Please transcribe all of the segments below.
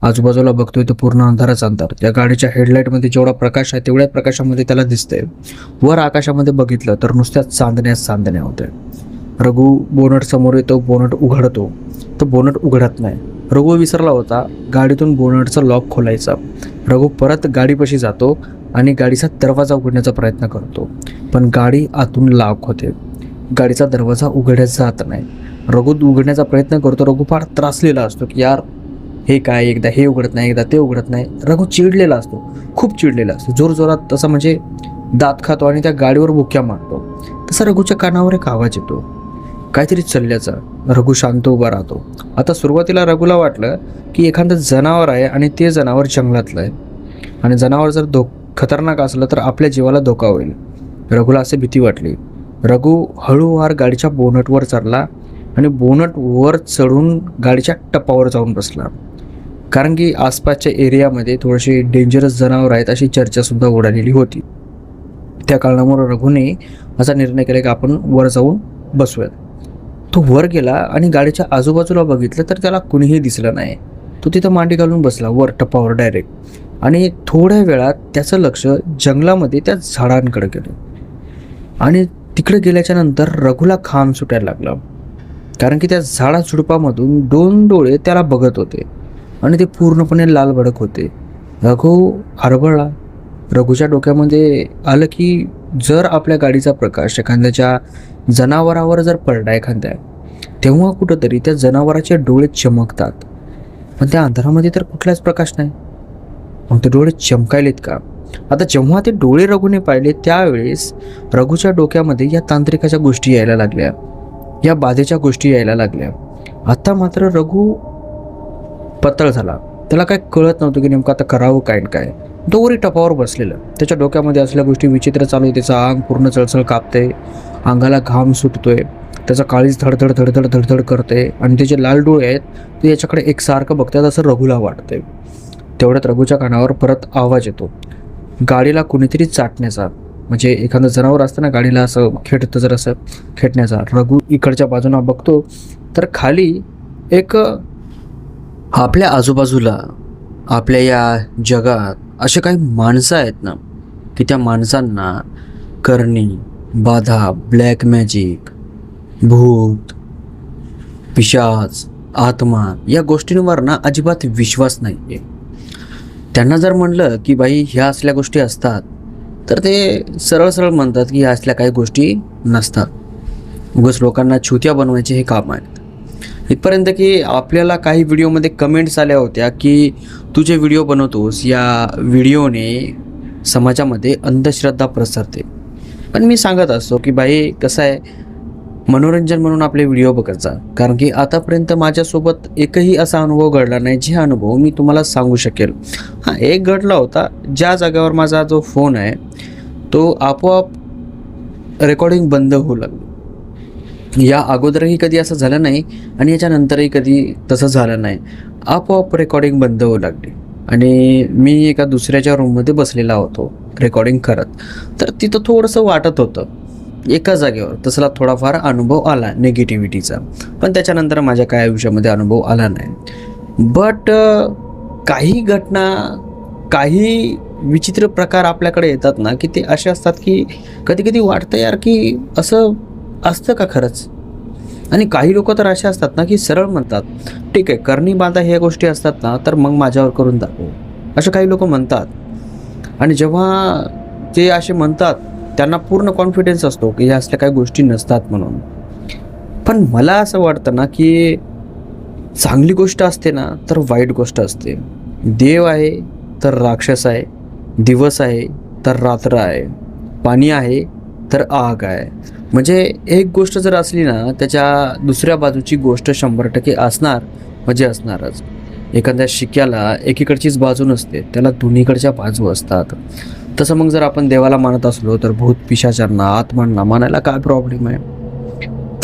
आजूबाजूला बघतोय तर पूर्ण अंधारच अंधार. त्या गाडीच्या हेडलाईटमध्ये जेवढा प्रकाश आहे तेवढ्या प्रकाशामध्ये त्याला दिसतंय. वर आकाशामध्ये बघितलं तर नुसत्या चांदण्याच चांदण्या होत्या. रघु बोनट समोर येतो, बोनट उघडतो तर बोनट उघडत नाही. रघु विसरला होता गाडीतून बोनटचा लॉक खोलायचा. रघु परत गाडीपाशी जातो आणि गाडीचा दरवाजा उघडण्याचा प्रयत्न करतो, पण गाडी आतून लॉक होते. गाडीचा दरवाजा उघडायचा जात नाही. रघु उघडण्याचा प्रयत्न करतो. रघु फार त्रासलेला असतो की यार हे काय, एकदा हे उघडत नाही, एकदा ते उघडत नाही. रघु चिडलेला असतो, खूप चिडलेला असतो. जोरजोरात तसा म्हणजे दात खातो आणि त्या गाडीवर बुक्या मारतो. तसा रघुच्या कानावर एक आवाज येतो काहीतरी चलल्याचा. रघु शांत उभा राहतो. आता सुरुवातीला रघुला वाटलं की एखादं जनावर आहे आणि ते जनावर जंगलातलं आहे आणि जनावर जर खतरनाक असलं तर आपल्या जीवाला धोका होईल. रघुला असे भीती वाटली. रघु हळूवार गाडीच्या बोनटवर चढला आणि बोनट वर चढून गाडीच्या टपावर जाऊन बसला, कारण की आसपासच्या एरियामध्ये थोडीशी डेंजरस जनावर आहेत अशी चर्चासुद्धा उडालेली होती. त्या कारणामुळे रघुने असा निर्णय केला की आपण वर जाऊन बसूयात. तो वर गेला आणि गाडीच्या आजूबाजूला बघितलं तर त्याला कुणीही दिसलं नाही. तो तिथं मांडी घालून बसला वर टपावर डायरेक्ट. आणि थोड्या वेळात त्याचं लक्ष जंगलामध्ये त्या झाडांकडे गेलं आणि तिकडे गेल्याच्या नंतर रघुला घाम सुटायला लागला, कारण की त्या झाडा झुडपामधून 2 डोळे त्याला बघत होते आणि ते पूर्णपणे लाल भडक होते. रघु हरभळला. रघुच्या डोक्यामध्ये आलं की जर आपल्या गाडीचा प्रकाश एखाद्याच्या जनावरावर जर पडला एखाद्या, तेव्हा कुठंतरी त्या जनावराचे डोळे चमकतात, पण त्या अंधारामध्ये तर कुठलाच प्रकाश नाही. मग ते डोळे चमकायलेत का? आता जेव्हा ते डोळे रघुने पाहिले त्यावेळेस रघुच्या डोक्यामध्ये या तांत्रिकाच्या गोष्टी यायला लागल्या, या बाधेच्या गोष्टी यायला लागल्या. आता मात्र रघु पतळ झाला. त्याला काय कळत नव्हतं की नेमकं आता करावं काय काय. तो वरी टपावर बसलेलं, त्याच्या डोक्यामध्ये असलेल्या गोष्टी विचित्र चालू आहे. त्याचं अंग पूर्ण चळचळ कापते, अंगाला घाम सुटतोय, त्याचा काळीज धडधड धडधड धडधड करते आणि त्याचे लाल डोळे आहेत ते याच्याकडे एकसारखं बघतात असं रघुला वाटतंय. तेवढ्यात रघुच्या कानावर परत आवाज येतो गाडीला कुणीतरी चाटण्याचा, म्हणजे एखादं जनावर असतं ना गाडीला असं खेळतं जर असं खेळण्याचा. रघु इकडच्या बाजूला बघतो तर खाली एक आपल्या आजूबाजूला आपल्या या जगात असे काही माणसं आहेत ना की त्या माणसांना करणी, बाधा, ब्लॅक मॅजिक, भूत, पिशाच, आत्मा या गोष्टींवर ना अजिबात विश्वास नाही आहे. त्यांना जर म्हणलं की बाई ह्या असल्या गोष्टी असतात तर ते सरळ सरळ म्हणतात की ह्या असल्या काही गोष्टी नसतात. उगाच लोकांना छुत्या बनवायचे हे काम आहे. इथपर्यंत की आपल्याला काही व्हिडिओमध्ये कमेंट्स आल्या होत्या की तू जे व्हिडिओ बनवतोस या व्हिडिओने समाजामध्ये अंधश्रद्धा प्रसरते. पण मी सांगत असतो की बाई कसं आहे, मनोरंजन म्हणून आपले व्हिडिओ बघत जा, कारण की आतापर्यंत माझ्यासोबत एकही असा अनुभव घडला नाही जे अनुभव मी तुम्हाला सांगू शकेल. हां, एक घडला होता. ज्या जागेवर माझा जो फोन आहे तो आपोआप रेकॉर्डिंग बंद होऊ लागली. या अगोदरही कधी असं झालं नाही आणि याच्यानंतरही कधी तसं झालं नाही. आपोआप रेकॉर्डिंग बंद होऊ लागली आणि मी एका दुसऱ्याच्या रूममध्ये बसलेला होतो रेकॉर्डिंग करत. तर तिथं थोडंसं वाटत होतं एका जागेवर. तसला थोडाफार अनुभव आला निगेटिव्हिटीचा, पण त्याच्यानंतर माझ्या काय आयुष्यामध्ये अनुभव आला नाही. बट काही घटना, काही विचित्र प्रकार आपल्याकडे येतात ना की ते असे असतात की कधी कधी वाटतं यार की असं असतं का खरंच. आणि काही लोक तर असे असतात ना की सरळ म्हणतात ठीक आहे करणी बाधा ह्या गोष्टी असतात ना तर मग माझ्यावर करून दाखव, असे काही लोक म्हणतात. आणि जेव्हा ते असे म्हणतात त्यांना पूर्ण कॉन्फिडन्स असतो की ह्या असल्या काही गोष्टी नसतात म्हणून. पण मला असं वाटतं ना की चांगली गोष्ट असते ना तर वाईट गोष्ट असते. देव आहे तर राक्षस आहे, दिवस आहे तर रात्र आहे, पाणी आहे तर आग आहे. म्हणजे एक गोष्ट जर असली ना त्याच्या दुसऱ्या बाजूची गोष्ट 100% असणार म्हणजे असणारच. एखाद्या शिक्याला एकीकडचीच बाजू नसते, त्याला दोन्हीकडच्या बाजू असतात. तसं मग जर आपण देवाला मानत असलो तर भूत पिशाचांना, आत्मांना मानायला काय प्रॉब्लेम आहे.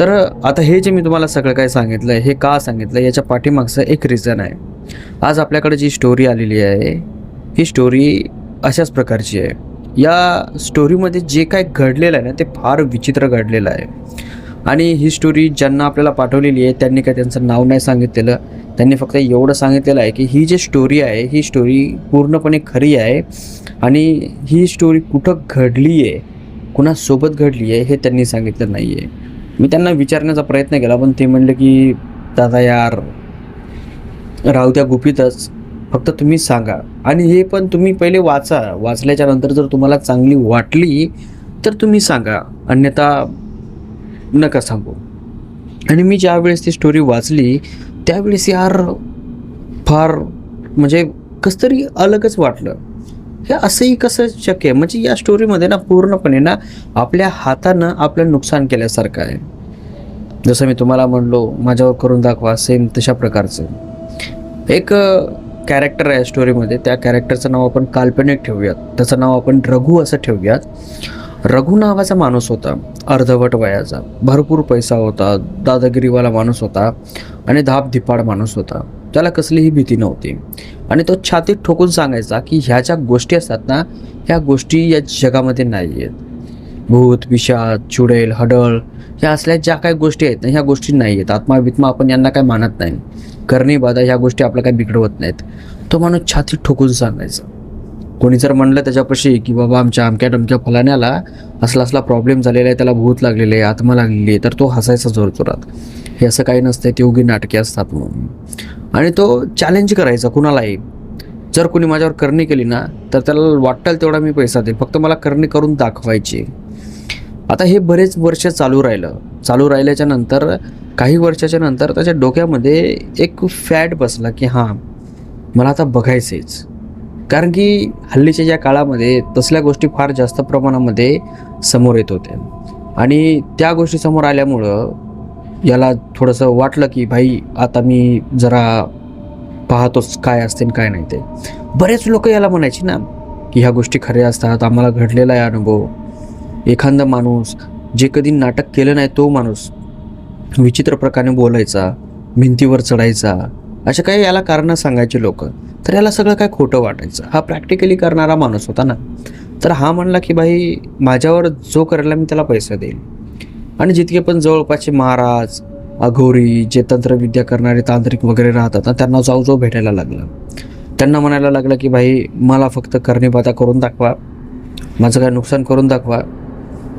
तर आता हे जे मी तुम्हाला सगळं काय सांगितलं हे का सांगितलं याच्या पाठीमागचं एक रिझन आहे. आज आपल्याकडे जी स्टोरी आलेली आहे ही स्टोरी अशाच प्रकारची आहे. या स्टोरीमध्ये जे काय घडलेलं आहे ना ते फार विचित्र घडलेलं आहे. आणि ही स्टोरी ज्यांना आपल्याला पाठवलेली आहे त्यांनी काय त्यांचं नाव नाही सांगितलेलं त्यांनी फक्त एवढं सांगितलेलं आहे की ही जी स्टोरी आहे ही स्टोरी पूर्णपणे खरी आहे आणि ही स्टोरी कुठं घडली आहे, कुणासोबत घडली आहे हे त्यांनी सांगितलं नाही आहे. मी त्यांना विचारण्याचा प्रयत्न केला, पण ते म्हणले की दादा यार राहू त्या गुपितच, फक्त तुम्ही सांगा आणि हे पण तुम्ही पहिले वाचल्याच्या नंतर जर तुम्हाला चांगली वाटली तर तुम्ही सांगा, अन्यथा नका सांगू. आणि मी ज्या वेळेस ती स्टोरी वाचली त्यावेळेस यार फार म्हणजे कसं तरी अलगच वाटलं. हे असंही कसं शक्य आहे? म्हणजे या स्टोरीमध्ये ना पूर्णपणे ना आपल्या हातानं आपलं नुकसान केल्यासारखं आहे. जसं मी तुम्हाला म्हणलो माझ्यावर करून दाखवा, सेम तशा प्रकारचं एक कॅरेक्टर आहे स्टोरीमध्ये. त्या कॅरेक्टरचं नाव आपण काल्पनिक ठेवूयात, त्याचं नाव आपण रघु असं ठेवूयात. रघु नावाचा माणूस होता, अर्धवट वयाचा, भरपूर पैसा होता, दादागिरीवाला माणूस होता आणि धापधिपाड माणूस होता. त्याला कसलीही भीती नव्हती आणि तो छातीत ठोकून सांगायचा की ह्या ज्या गोष्टी असतात ना ह्या गोष्टी या जगामध्ये नाही आहेत. भूत, पिशाच, चुडेल, हडळ ह्या असल्या ज्या काही गोष्टी आहेत ना ह्या गोष्टी नाही आहेत. आत्मा बित्मा आपण यांना काय मानत नाही. करणी बाधा ह्या गोष्टी आपल्या काय बिघडवत नाहीत. तो माणूस छातीत ठोकून सांगायचा. कोणी जर म्हणलं त्याच्यापाशी की बाबा आमच्या अमक्या टमक्या फलाण्याला असला प्रॉब्लेम झालेला आहे, त्याला भूत लागलेले आहे, आत्मा लागलेली आहे, तर तो हसायचा जोरजोरात. हे असं काही नसतं, ते उगी नाटके असतात म्हणून. आणि तो चॅलेंज करायचा कुणालाही. जर कोणी माझ्यावर करणी केली ना तर त्याला वाटेल तेवढा मी पैसा देईल, फक्त मला करणी करून दाखवायची. आता हे बरेच वर्ष चालू राहिल्याच्या नंतर काही वर्षाच्या नंतर त्याच्या डोक्यामध्ये एक फॅट बसला की हां मला आता बघायचंच. कारण की हल्लीच्या ज्या काळामध्ये तसल्या गोष्टी फार जास्त प्रमाणामध्ये समोर येत होत्या आणि त्या गोष्टी समोर आल्यामुळं याला थोडंसं वाटलं की भाई आता मी जरा पाहतोच काय असते आणि काय नाही ते. बरेच लोक याला म्हणायचे ना की ह्या गोष्टी खऱ्या असतात, आम्हाला घडलेला आहे अनुभव. एखादा माणूस जे कधी नाटक केलं नाही तो माणूस विचित्र प्रकारे बोलायचा, भिंतीवर चढायचा, अशा काही याला कारणं सांगायचे लोक. तर याला सगळं काय खोटं वाटायचं. हा प्रॅक्टिकली करणारा माणूस होता ना. तर हा म्हणला की भाई माझ्यावर जो करायला मी त्याला पैसा देईल. आणि जितके पण जवळपासचे महाराज, अघोरी, जे तंत्रविद्या करणारे तांत्रिक वगैरे राहतात ना त्यांना जाऊ भेटायला लागला. त्यांना म्हणायला लागलं की भाई मला फक्त करणीबाधा करून दाखवा, माझं काय नुकसान करून दाखवा,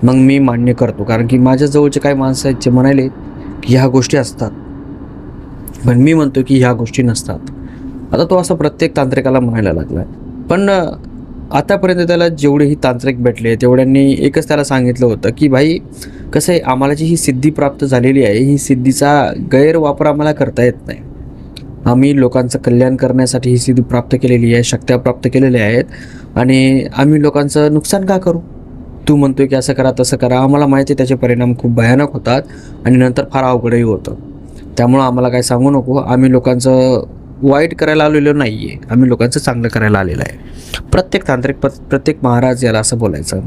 मग मी मान्य करतो. कारण की माझ्या जवळचे काही माणसं आहेत जे म्हणाले की ह्या गोष्टी असतात, पण मी म्हणतो की ह्या गोष्टी नसतात. आता तो असं प्रत्येक तांत्रिकाला म्हणायला लागला. पण आतापर्यंत त्याला जेवढेही तांत्रिक भेटले तेवढ्यांनी एकच त्याला सांगितलं होतं की भाई कसं आहे, आम्हाला जी ही सिद्धी प्राप्त झालेली आहे ही सिद्धीचा गैरवापर आम्हाला करता येत नाही. आम्ही लोकांचं कल्याण करण्यासाठी ही सिद्धी प्राप्त केलेली आहे, शक्त्या प्राप्त केलेल्या आहेत आणि आम्ही लोकांचं नुकसान का करू. तू म्हणतोय की असं करा तसं करा, आम्हाला माहिती आहे त्याचे परिणाम खूप भयानक होतात आणि नंतर फार अवघडही होतं. त्यामुळं आम्हाला काय सांगू नको, आम्ही लोकांचं वाईट करायला आलेलो नाही आहे, आम्ही लोकांचं चांगलं करायला आलेलं आहे. प्रत्येक तांत्रिक प्रत्येक महाराज याला असं बोलायचं.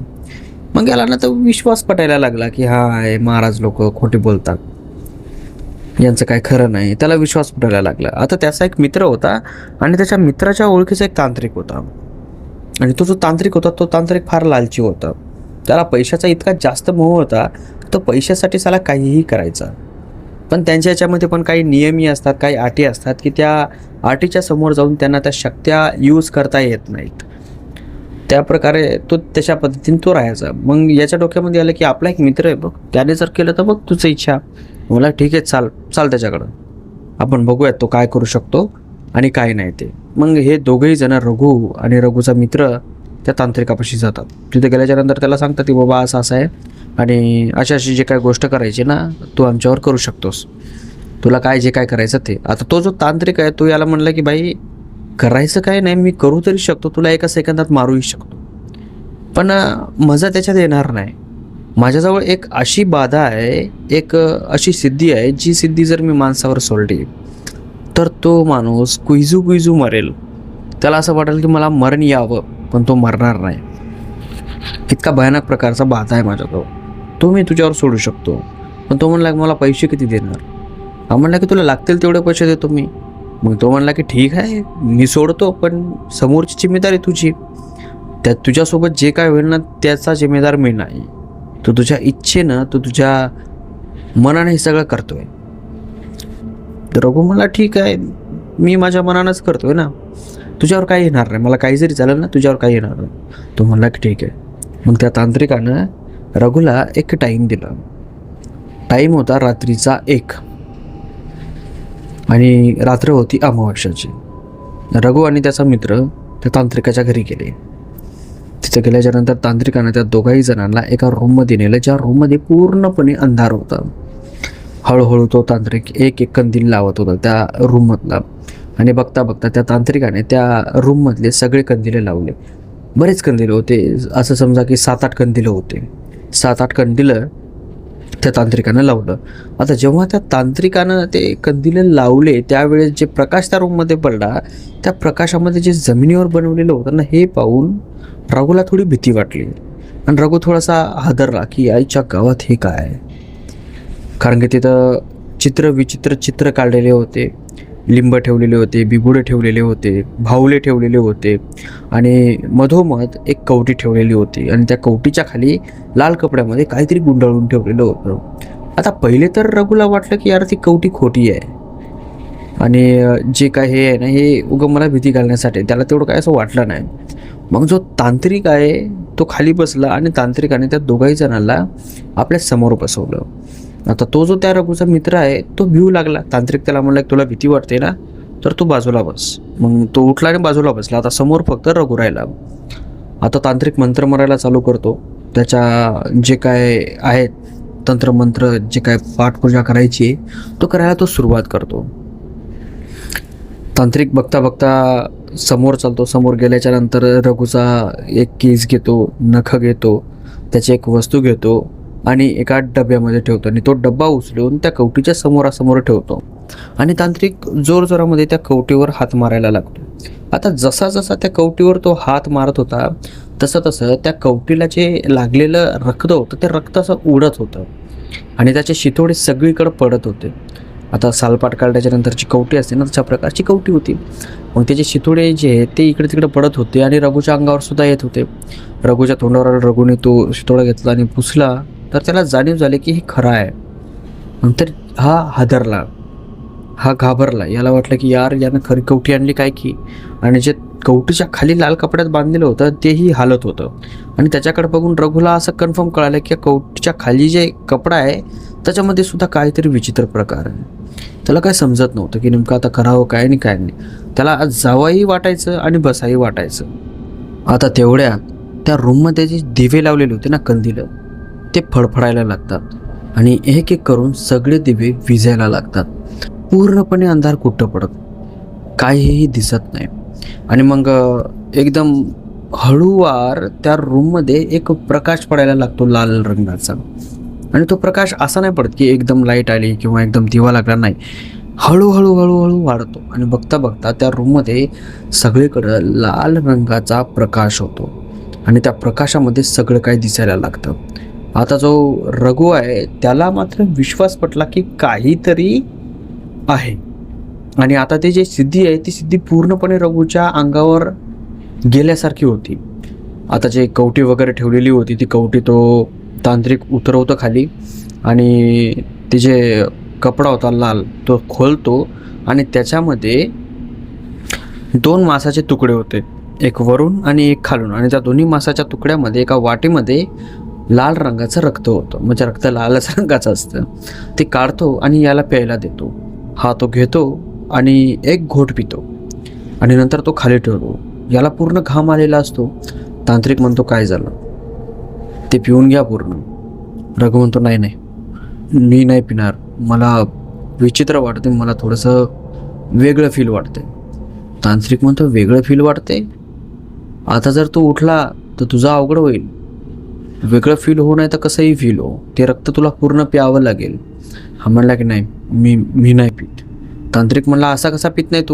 मग याला ना तो विश्वास पटायला लागला की हा हे महाराज लोक खोटे बोलतात, यांचं काय खरं नाही. त्याला विश्वास पटायला लागला. आता त्याचा एक मित्र होता आणि त्याच्या मित्राच्या ओळखीचा एक तांत्रिक होता आणि तो जो तांत्रिक होता तो तांत्रिक फार लालची होता. त्याला पैशाचा इतका जास्त मोह होता तो पैशासाठी त्याला काहीही करायचा. पण त्यांच्या याच्यामध्ये पण काही नियमी असतात, काही अटी असतात की त्या अटीच्या समोर जाऊन त्यांना त्या शक्त्या यूज करता येत नाहीत. त्या प्रकारे तो तशा पद्धतीने तो राहायचा. मग याच्या डोक्यामध्ये आलं की आपला एक मित्र आहे बघ, त्याने जर केलं तर बघ तुझं इच्छा. मला ठीक आहे, चाल त्याच्याकडं, आपण बघूयात तो काय करू शकतो आणि काय नाही ते. मग हे दोघेही जण रघु आणि रघुचा मित्र त्या तांत्रिकापाशी जातात. तिथे गेल्याच्या नंतर त्याला सांगतात की बाबा असं आहे आणि अशी जे काय गोष्ट करायची ना तू आमच्यावर करू शकतोस, तुला काय जे काय करायचं ते. आता तो जो तांत्रिक आहे तो याला म्हणला की बाई करायचं काय नाही, मी करू तरी शकतो, तुला एका सेकंदात मारूही शकतो, पण मजा त्याच्यात येणार नाही. माझ्याजवळ एक अशी बाधा आहे, एक अशी सिद्धी आहे, जी सिद्धी जर मी माणसावर सोडली तर तो माणूस कुईजू मरेल. त्याला असं वाटेल की मला मरण यावं, पण तो मरणार नाही. इतका भयानक प्रकारचा बाधा आहे माझ्याजवळ, तो मी तुझ्यावर सोडू शकतो. पण तो म्हणला मला पैसे किती देणार. हा म्हणला की तुला लागतील तेवढे पैसे देतो मी. मग तो म्हणला की ठीक आहे मी सोडतो, पण समोरची जिम्मेदारी तुझी. त्यात तुझ्यासोबत जे काय होईल ना त्याचा जिम्मेदार मी नाही. तू तुझ्या इच्छेनं, तू तुझ्या मनाने हे सगळं करतोय. तर रघु म्हणला ठीक आहे, मी माझ्या मनानंच करतोय ना, तुझ्यावर काही येणार नाही, मला काही जरी झालं ना तुझ्यावर काही येणार नाही. तो म्हणला की ठीक आहे. मग त्या तांत्रिकानं रघुला एक टाईम दिला. टाईम होता रात्रीचा 1 आणि रात्र होती अमावस्याची. रघु आणि त्याचा मित्र त्या तांत्रिकाच्या घरी गेले. तिथं गेल्याच्या नंतर तांत्रिकानं त्या दोघाही जणांना एका रूममध्ये नेलं, ज्या रूममध्ये पूर्णपणे अंधार होता. हळूहळू तो तांत्रिक एक एक कंदील लावत होता त्या रूममधला आणि बघता बघता त्या तांत्रिकाने त्या रूममधले सगळे कंदिले लावले. बरेच कंदिलं होते, असं समजा की 7-8 कंदिलं होते. 7-8 कंदिलं त्या तांत्रिकानं लावलं. आता जेव्हा त्या तांत्रिकानं ते कंदिले लावले त्यावेळेस जे प्रकाश त्या रूममध्ये पडला, त्या प्रकाशामध्ये जे जमिनीवर बनवलेलं होतं ना, हे पाहून रघुला थोडी भीती वाटली आणि रघु थोडासा हादरला की आईच्या गावात हे काय. कारण की तिथं विचित्र चित्र काढलेले होते, लिंब ठेवलेले होते, बिबुडे ठेवलेले होते, भावले ठेवलेले होते आणि मधोमध एक कवटी ठेवलेली होती आणि त्या कवटीच्या खाली लाल कपड्यामध्ये काहीतरी गुंडाळून ठेवलेलं होतं. आता पहिले तर रघुला वाटलं की यार ती कवटी खोटी आहे आणि जे काय हे आहे ना, हे उगं मला भीती घालण्यासाठी, त्याला तेवढं काय असं वाटलं नाही. मग जो तांत्रिक आहे तो खाली बसला आणि तांत्रिकाने त्या दोघाही जणांना आपल्या समोर बसवलं. आता तो जो त्या रघुचा मित्र आहे तो भिवू लागला. तांत्रिक त्याला म्हणला तुला भीती वाटते ना, तर तू बाजूला बस. मग तो उठला आणि बाजूला बसला. आता समोर फक्त रघु राहिला. आता तांत्रिक मंत्र मारायला चालू करतो. त्याच्या जे काय आहेत तंत्रमंत्र, जे काय पाठपूजा करायची तो करायला तो सुरुवात करतो. तांत्रिक बघता बघता समोर चालतो. समोर गेल्याच्या नंतर रघुचा एक केस घेतो, नख घेतो, त्याची एक वस्तू घेतो आणि एका डब्यामध्ये ठेवतो आणि तो डब्बा उचलून त्या कवटीच्या समोरासमोर ठेवतो आणि तांत्रिक जोरजोरामध्ये त्या कवटीवर हात मारायला लागतो. आता जसा जसा त्या कवटीवर तो हात मारत होता तसं तसं त्या कवटीला जे लागलेलं रक्त होतं ते रक्त असं उडत होतं आणि त्याचे शितोडे सगळीकडे पडत होते. आता सालपाट काढल्याच्या नंतरची कवटी असते ना, तशा प्रकारची कवटी होती. मग त्याचे शितोडे जे आहेत ते इकडे तिकडे पडत होते आणि रघुच्या अंगावर सुद्धा येत होते. रघुच्या तोंडावर रघुने तो शितोडा घेतला आणि पुसला तर त्याला जाणीव झाली की हे खरं आहे. नंतर हा हादरला, हा घाबरला. याला वाटलं की यार यानं खरी कवटी आणली काय की, आणि जे कवटीच्या खाली लाल कपड्यात बांधलेलं होतं तेही हालत होतं आणि त्याच्याकडे बघून रघुला असं कन्फर्म कळालं की कवटीच्या खाली जे कपडा आहे त्याच्यामध्ये सुद्धा काहीतरी विचित्र प्रकार आहे. त्याला काय समजत नव्हतं की नेमकं आता करावं काय आणि काय नाही. त्याला जावंही वाटायचं आणि बसाही वाटायचं. आता तेवढ्यात त्या रूममध्ये जे दिवे लावलेले होते ना, कंदिलं, ते फडफडायला लागतात आणि एक एक करून सगळे दिवे विझायला लागतात. पूर्णपणे अंधार कुठं पडत, काहीही दिसत नाही. आणि मग एकदम हळूवार त्या रूममध्ये एक प्रकाश पडायला लागतो लाल रंगाचा. आणि तो प्रकाश असा नाही पडत की एकदम लाईट आली किंवा एकदम दिवा लागला, नाही. हळूहळू हळूहळू वाढतो आणि बघता बघता त्या रूममध्ये सगळीकडं लाल रंगाचा प्रकाश होतो आणि त्या प्रकाशामध्ये सगळं काही दिसायला लागतं. आता जो रघु आहे त्याला मात्र विश्वास पटला की काहीतरी आहे आणि आता ते जे सिद्धी आहे ती सिद्धी पूर्णपणे रघुच्या अंगावर गेल्यासारखी होती. आता जे कवटी वगैरे ठेवलेली होती ती कवटी तो तांत्रिक उतरवतो खाली आणि ते जे कपडा होता लाल तो खोलतो आणि त्याच्यामध्ये 2 मांसाचे तुकडे होते, एक वरून आणि एक खालून. आणि त्या दोन्ही मांसाच्या तुकड्यामध्ये एका वाटीमध्ये लाल रंगाचं रक्त होतं, म्हणजे रक्त लालच रंगाचं असतं. ते काढतो आणि याला प्यायला देतो. हा तो घेतो आणि एक घोट पितो आणि नंतर तो खाली ठेवतो. याला पूर्ण घाम आलेला असतो. तांत्रिक म्हणतो काय झालं, ते पिऊन घ्या पूर्ण. रघु म्हणतो नाही नाही मी नाही पिणार, मला विचित्र वाटते, मला थोडंसं वेगळं फील वाटते. तांत्रिक म्हणतो वेगळं फील वाटते, आता जर तू उठला तर तुझा अवघड होईल. वेगळं फील हो नाही तर कसंही फील हो, ते रक्त तुला पूर्ण प्यावं लागेल. हा म्हणला की नाही मी नाही पित. तांत्रिक म्हणला असा कसा पित नाही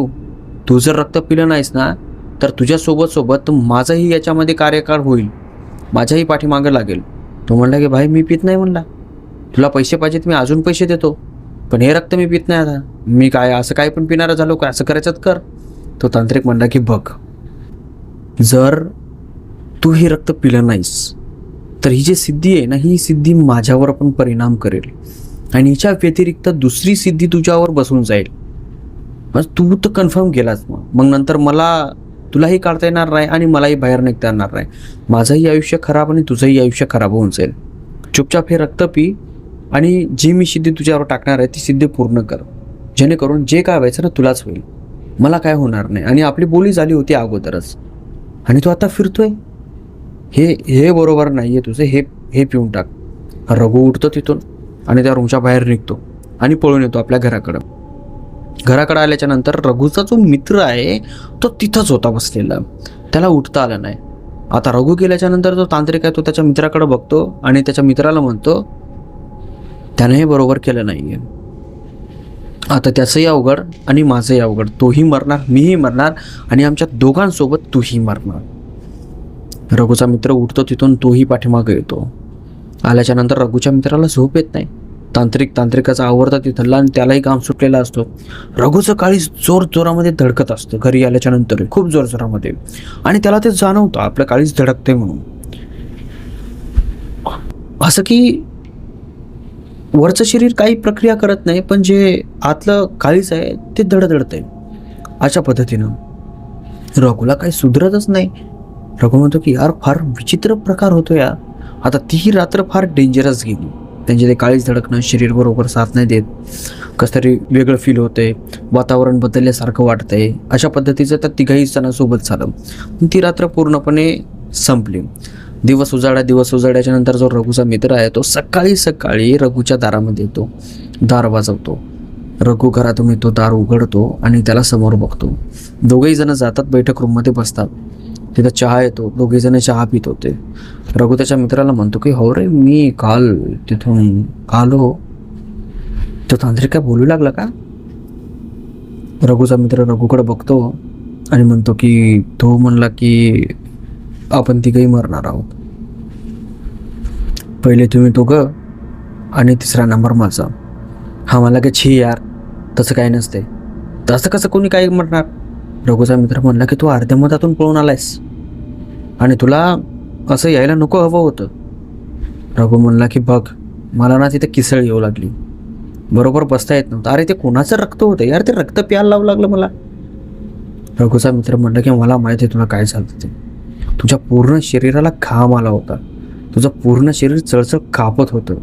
तू जर रक्त पिलं नाहीस ना तर तुझ्यासोबत माझाही याच्यामध्ये कार्यकाळ होईल, माझ्याही पाठीमागं लागेल. तो म्हणला की भाई मी पित नाही. म्हणला तुला पैसे पाहिजेत मी अजून पैसे देतो, पण हे रक्त मी पित नाही. आता मी काय असं काय पण पिणारा झालो काय, असं करायचं कर. तो तांत्रिक म्हणला की बघ, जर तू हे रक्त पिलं नाहीस तर ही जी सिद्धी आहे ना ही सिद्धी माझ्यावर पण परिणाम करेल आणि हिच्या व्यतिरिक्त दुसरी सिद्धी तुझ्यावर बसून जाईल. मग तू तर कन्फर्म केलाच. मग नंतर मला तुलाही काढता येणार नाही आणि मलाही बाहेर निघता येणार नाही. माझंही आयुष्य खराब आणि तुझंही आयुष्य खराब होऊन जाईल. चुपचाप हे रक्त पी आणि जी मी सिद्धी तुझ्यावर टाकणार आहे ती सिद्धी पूर्ण कर, जेणेकरून जे काय व्हायचं ना तुलाच होईल, मला काय होणार नाही. आणि आपली बोली झाली होती अगोदरच, आणि तू आता फिरतोय, हे हे बरोबर नाही आहे तुझं. हे पिऊन टाक. रघु उठतो तिथून आणि त्या रूमच्या बाहेर निघतो आणि पळून येतो आपल्या घराकडं. घराकडे आल्याच्या नंतर रघुचा जो मित्र आहे तो तिथंच होता बसलेला, त्याला उठता आलं नाही. आता रघु गेल्याच्या नंतर जो तांत्रिक आहे तो त्याच्या मित्राकडे बघतो आणि त्याच्या मित्राला म्हणतो त्याने हे बरोबर केलं नाहीये, आता त्याचंही अवघड आणि माझंही अवघड. तोही मरणार, मीही मरणार आणि आमच्या दोघांसोबत तूही मरणार. रघुचा मित्र उठतो तिथून, तोही पाठीमागे येतो. आल्याच्या नंतर रघुच्या मित्राला झोप येत नाही. तांत्रिकाचा आवडता तिथला आणि त्यालाही काम सुटलेला असतो. रघुचं काळीज जोरामध्ये धडकत असतं घरी आल्याच्या नंतर, खूप जोरामध्ये, आणि त्याला ते जाणवतं आपलं काळीज धडकते म्हणून. असं की वरचं शरीर काही प्रक्रिया करत नाही, पण जे आतलं काळीज आहे ते धडधडतंय. अशा पद्धतीनं रघुला काही सुधरतच नाही. रघु म्हणतो की यार फार विचित्र प्रकार होतो या. आता तीही रात्र फार डेंजरस गेली. त्यांचे ते काळीज धडकणं, शरीर बरोबर साथ नाही देत, कसं तरी वेगळं फील होतंय, वातावरण बदलल्यासारखं वाटतंय. अशा पद्धतीचं त्या तिघाही जणांसोबत झालं. ती रात्र पूर्णपणे संपली. दिवस उजाड्याच्या नंतर जो रघुचा मित्र आहे तो सकाळी रघुच्या दारामध्ये येतो, दार वाजवतो. रघु घरातून येतो, दार उघडतो आणि त्याला समोर बघतो. दोघेही जण जातात, बैठक रूममध्ये बसतात. तिथं चहा येतो, दोघे जण चहा पित होते. रघु त्याच्या मित्राला म्हणतो की हो रे, मी काल तिथून आलो. तो तांत्रिक काय बोलू लागला का? रघुचा मित्र रघुकडे बघतो आणि म्हणतो की तो म्हणला की आपण तिघही मरणार आहोत. पहिले तुम्ही दोघं आणि तिसरा नंबर माझा. हा मला की छी यार, तसं काही नसते, तसं कसं कोणी काही मरणार. रघुचा मित्र म्हणला की तू अर्ध्या मतातून पळून आलायस आणि तुला असं यायला नको हवं होतं. रघु म्हणला की बघ, मला ना तिथे किसळ येऊ लागली, बरोबर बसता येत नव्हतं. अरे ते कोणाचं रक्त होतं यार, ते रक्त प्यायला लावू लागलं मला. रघुचा मित्र म्हणला की मला माहिती आहे तुला काय झालं ते. तुझ्या पूर्ण शरीराला घाम आला होता, तुझं पूर्ण शरीर चळचळ कापत होतं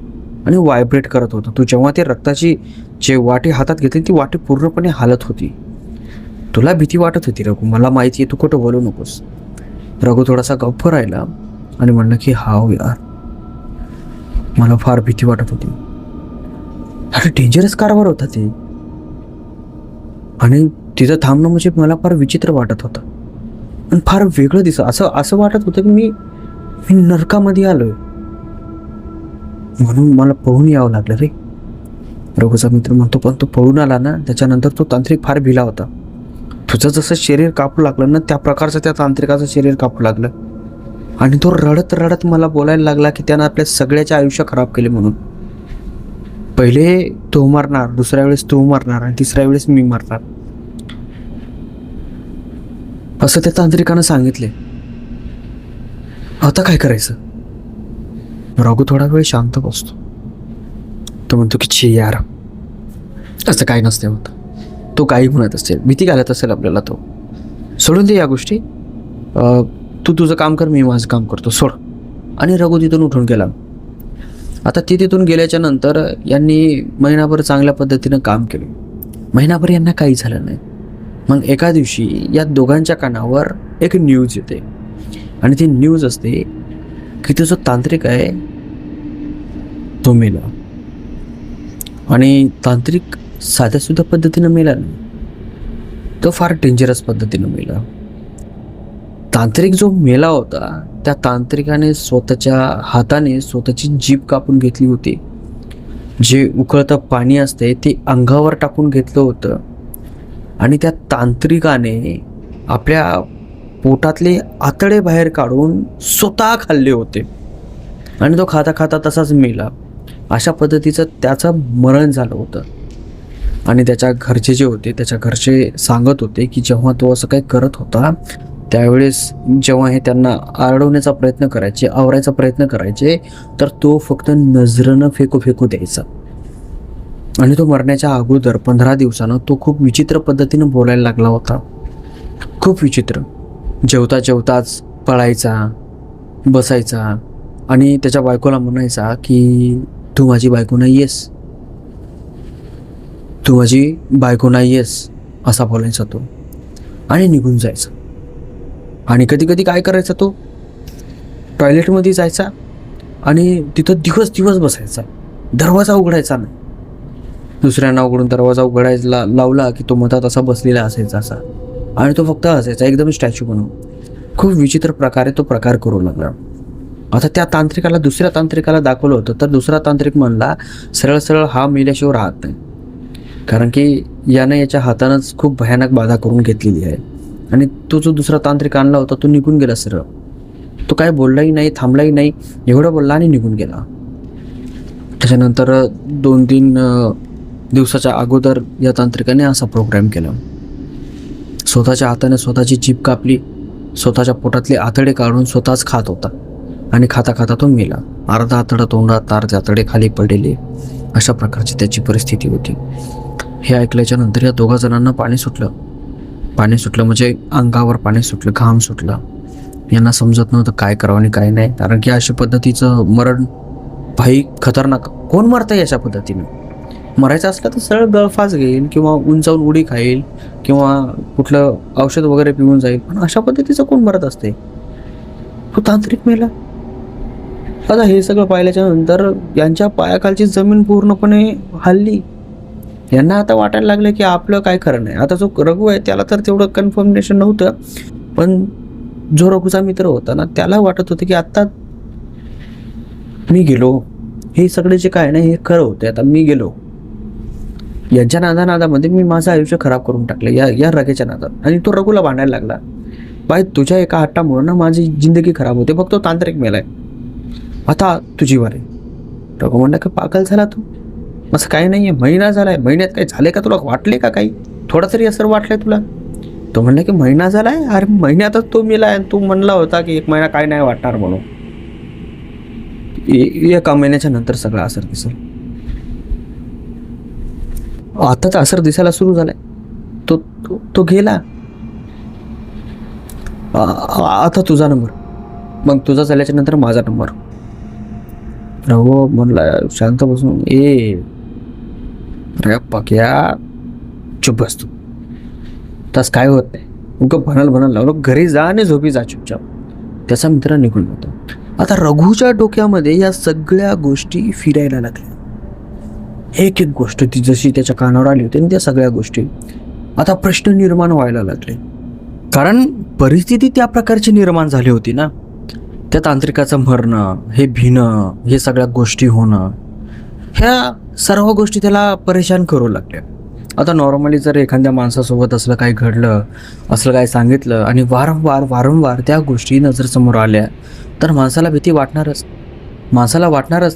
आणि व्हायब्रेट करत होतं. तू जेव्हा ते रक्ताची जे वाटी हातात घेतली ती वाटी पूर्णपणे हालत होती. तुला भीती वाटत होती रघु, मला माहिती आहे, तू कुठं बोलू नकोस. रघु थोडासा गप्प राहिला आणि म्हणलं की हाव यार, मला फार भीती वाटत होती. अरे डेंजरस कारभार होता ते, आणि तिथं थांबणं म्हणजे मला फार विचित्र वाटत होतं आणि फार वेगळं असं वाटत होतं की मी नरकामध्ये आलोय, म्हणून मला पळून यावं लागलं रे. रघुचा मित्र म्हणतो पण तो पळून आला ना, त्याच्यानंतर तो तांत्रिक फार भिला होता. तुझं जसं शरीर कापू लागलं ना, त्या प्रकारचं त्या तांत्रिकाचं शरीर कापू लागलं आणि तो रडत रडत मला बोलायला लागला की त्यानं आपल्या सगळ्याचे आयुष्य खराब केले म्हणून. पहिले तो मरणार, दुसऱ्या वेळेस तू मरणार आणि तिसऱ्या वेळेस मी मरणार, असं त्या तांत्रिकानं सांगितले. आता काय करायचं? रघु थोडा वेळ शांत बसतो. तो म्हणतो की छी यार, असं काही नसते होत. तो काही म्हणत असेल, भीती घालत असेल आपल्याला, तो सोडून दे या गोष्टी. तू तुझं काम कर, मी माझं काम करतो, सोड. आणि रघु तिथून उठून गेला. आता ती तिथून गेल्याच्या नंतर यांनी महिनाभर चांगल्या पद्धतीनं काम केलं. महिनाभर यांना काही झालं नाही. मग एका दिवशी या दोघांच्या कानावर एक न्यूज येते आणि ती न्यूज असते की तो जो तांत्रिक आहे तो मेला. आणि तांत्रिक साध्या सुद्धा पद्धतीनं मेला नाही, तो फार डेंजरस पद्धतीनं मेला. तांत्रिक जो मेला होता त्या तांत्रिकाने स्वतःच्या हाताने स्वतःची जीभ कापून घेतली होती. जे उकळतं पाणी असते ते अंगावर टाकून घेतलं होतं आणि त्या तांत्रिकाने आपल्या पोटातले आतडे बाहेर काढून स्वतः खाल्ले होते आणि तो खाता खाता तसाच मेला. अशा पद्धतीचं त्याचं मरण झालं होतं. आणि त्याच्या घरचे जे होते, त्याच्या घरचे सांगत होते की जेव्हा तो असं काही करत होता त्यावेळेस जेव्हा हे त्यांना आरडवण्याचा प्रयत्न करायचे, आवरायचा प्रयत्न करायचे, तर तो फक्त नजरेनं फेकू द्यायचा. आणि तो मरण्याच्या अगोदर 15 दिवसानं तो खूप विचित्र पद्धतीनं बोलायला लागला होता. खूप विचित्र. जेवता जेवताच पळायचा, बसायचा आणि त्याच्या बायकोला म्हणायचा की तू माझी बायको नाही आहेस, तू माझी बायको नाही आहेस, असा बोलायचा तो आणि निघून जायचा. आणि कधी कधी काय करायचा तो, टॉयलेटमध्ये जायचा आणि तिथं दिवस दिवस बसायचा, दरवाजा उघडायचा नाही. दुसऱ्यांना उघडून दरवाजा उघडायला लावला की तो मधात असा बसलेला असायचा असा, आणि तो फक्त असायचा एकदम स्टॅच्यू बनवून. खूप विचित्र प्रकारे तो प्रकार करू लागला. आता त्या तांत्रिकाला दुसऱ्या तांत्रिकाला दाखवलं होतं, तर दुसरा तांत्रिक म्हणला सरळ सरळ हा मेल्याशिवाय राहत नाही, कारण की यानं याच्या हातानंच खूप भयानक बाधा करून घेतलेली आहे. आणि तो जो दुसरा तांत्रिक आणला होता तो निघून गेला सरळ. तो काय बोललाही नाही, थांबलाही नाही, एवढं बोलला आणि निघून गेला. त्याच्यानंतर 2-3 दिवसाच्या अगोदर या तांत्रिकाने असा प्रोग्राम केला. स्वतःच्या हाताने स्वतःची जीभ कापली, स्वतःच्या पोटातले आतडे काढून स्वतःच खात होता आणि खाता खाता तो मेला. अर्धा आतडा तोंडात, अर्धे आतडे खाली पडलेले, अशा प्रकारची त्याची परिस्थिती होती. हे ऐकल्याच्या नंतर या दोघा जणांना पाणी सुटलं म्हणजे अंगावर पाणी सुटलं, घाम सुटला. यांना समजत नव्हतं काय करावं आणि काय नाही, कारण की अशा पद्धतीचं मरण भाई खतरनाक. कोण मरतं अशा पद्धतीनं? मरायचं असलं तर सरळ गळफास घेईल किंवा उंचावून उडी खाईल किंवा कुठलं औषध वगैरे पिऊन जाईल, पण अशा पद्धतीचं कोण मरत असते? तो तांत्रिक मेला. आता हे सगळं पाहिल्याच्या नंतर यांच्या पायाखालची जमीन पूर्णपणे हलली. यांना आता वाटायला लागलं की आपलं काय खरं नाही. आता जो रघु आहे त्याला तर तेवढं कन्फर्मेशन नव्हतं, पण जो रघुचा मित्र होता ना त्याला वाटत होतं की आत्ता मी गेलो, हे सगळे जे काय नाही हे खरं होते, आता मी गेलो. यांच्या नादामध्ये मी माझं आयुष्य खराब करून टाकलं या रघेच्या नादात. आणि तो रघुला भांडायला लागला, बाई तुझ्या एका हट्टामुळे ना माझी जिंदगी खराब होते, बघ तो तांत्रिक मेलाय, आता तुझी वार आहे. रघु म्हणला की पागल झाला तू, असं काही नाही आहे, महिना झालाय, महिन्यात काही झाले का, तुला वाटले का काही, थोडा तरी असर वाटलंय तुला? तो म्हणला की महिना झालाय, अरे महिन्यातच तो मेलाय, तू म्हणला होता की 1 महिना काय नाही वाटणार म्हणून. 1 महिन्याच्या नंतर सगळा असर दिसेल. आताच असर दिसायला सुरू झालाय. तो तो तो गेला. आता तुझा नंबर, मग तुझा झाल्याच्या नंतर माझा नंबर. रघु म्हणला शांत बसून, अरे पक्या चुप बस तू, तस काय होत नाही, उगं भणाल लावलं, घरी जा आणि झोपी जा चुपचाप. त्याचा मित्र निघून होता. आता रघुच्या डोक्यामध्ये या सगळ्या गोष्टी फिरायला लागल्या. एक एक गोष्ट ती जशी त्याच्या कानावर आली होती, आणि त्या सगळ्या गोष्टी आता प्रश्न निर्माण व्हायला लागले, कारण परिस्थिती त्या प्रकारची निर्माण झाली होती ना. त्या तांत्रिकाचं मरणं, हे भिणं, हे सगळ्या गोष्टी होणं, ह्या सर्व गोष्टी त्याला परेशान करू लागल्या. आता नॉर्मली जर एखाद्या माणसासोबत असलं काही घडलं, असलं काय सांगितलं आणि वारंवार त्या गोष्टी नजरेसमोर आल्या, तर माणसाला भीती वाटणारच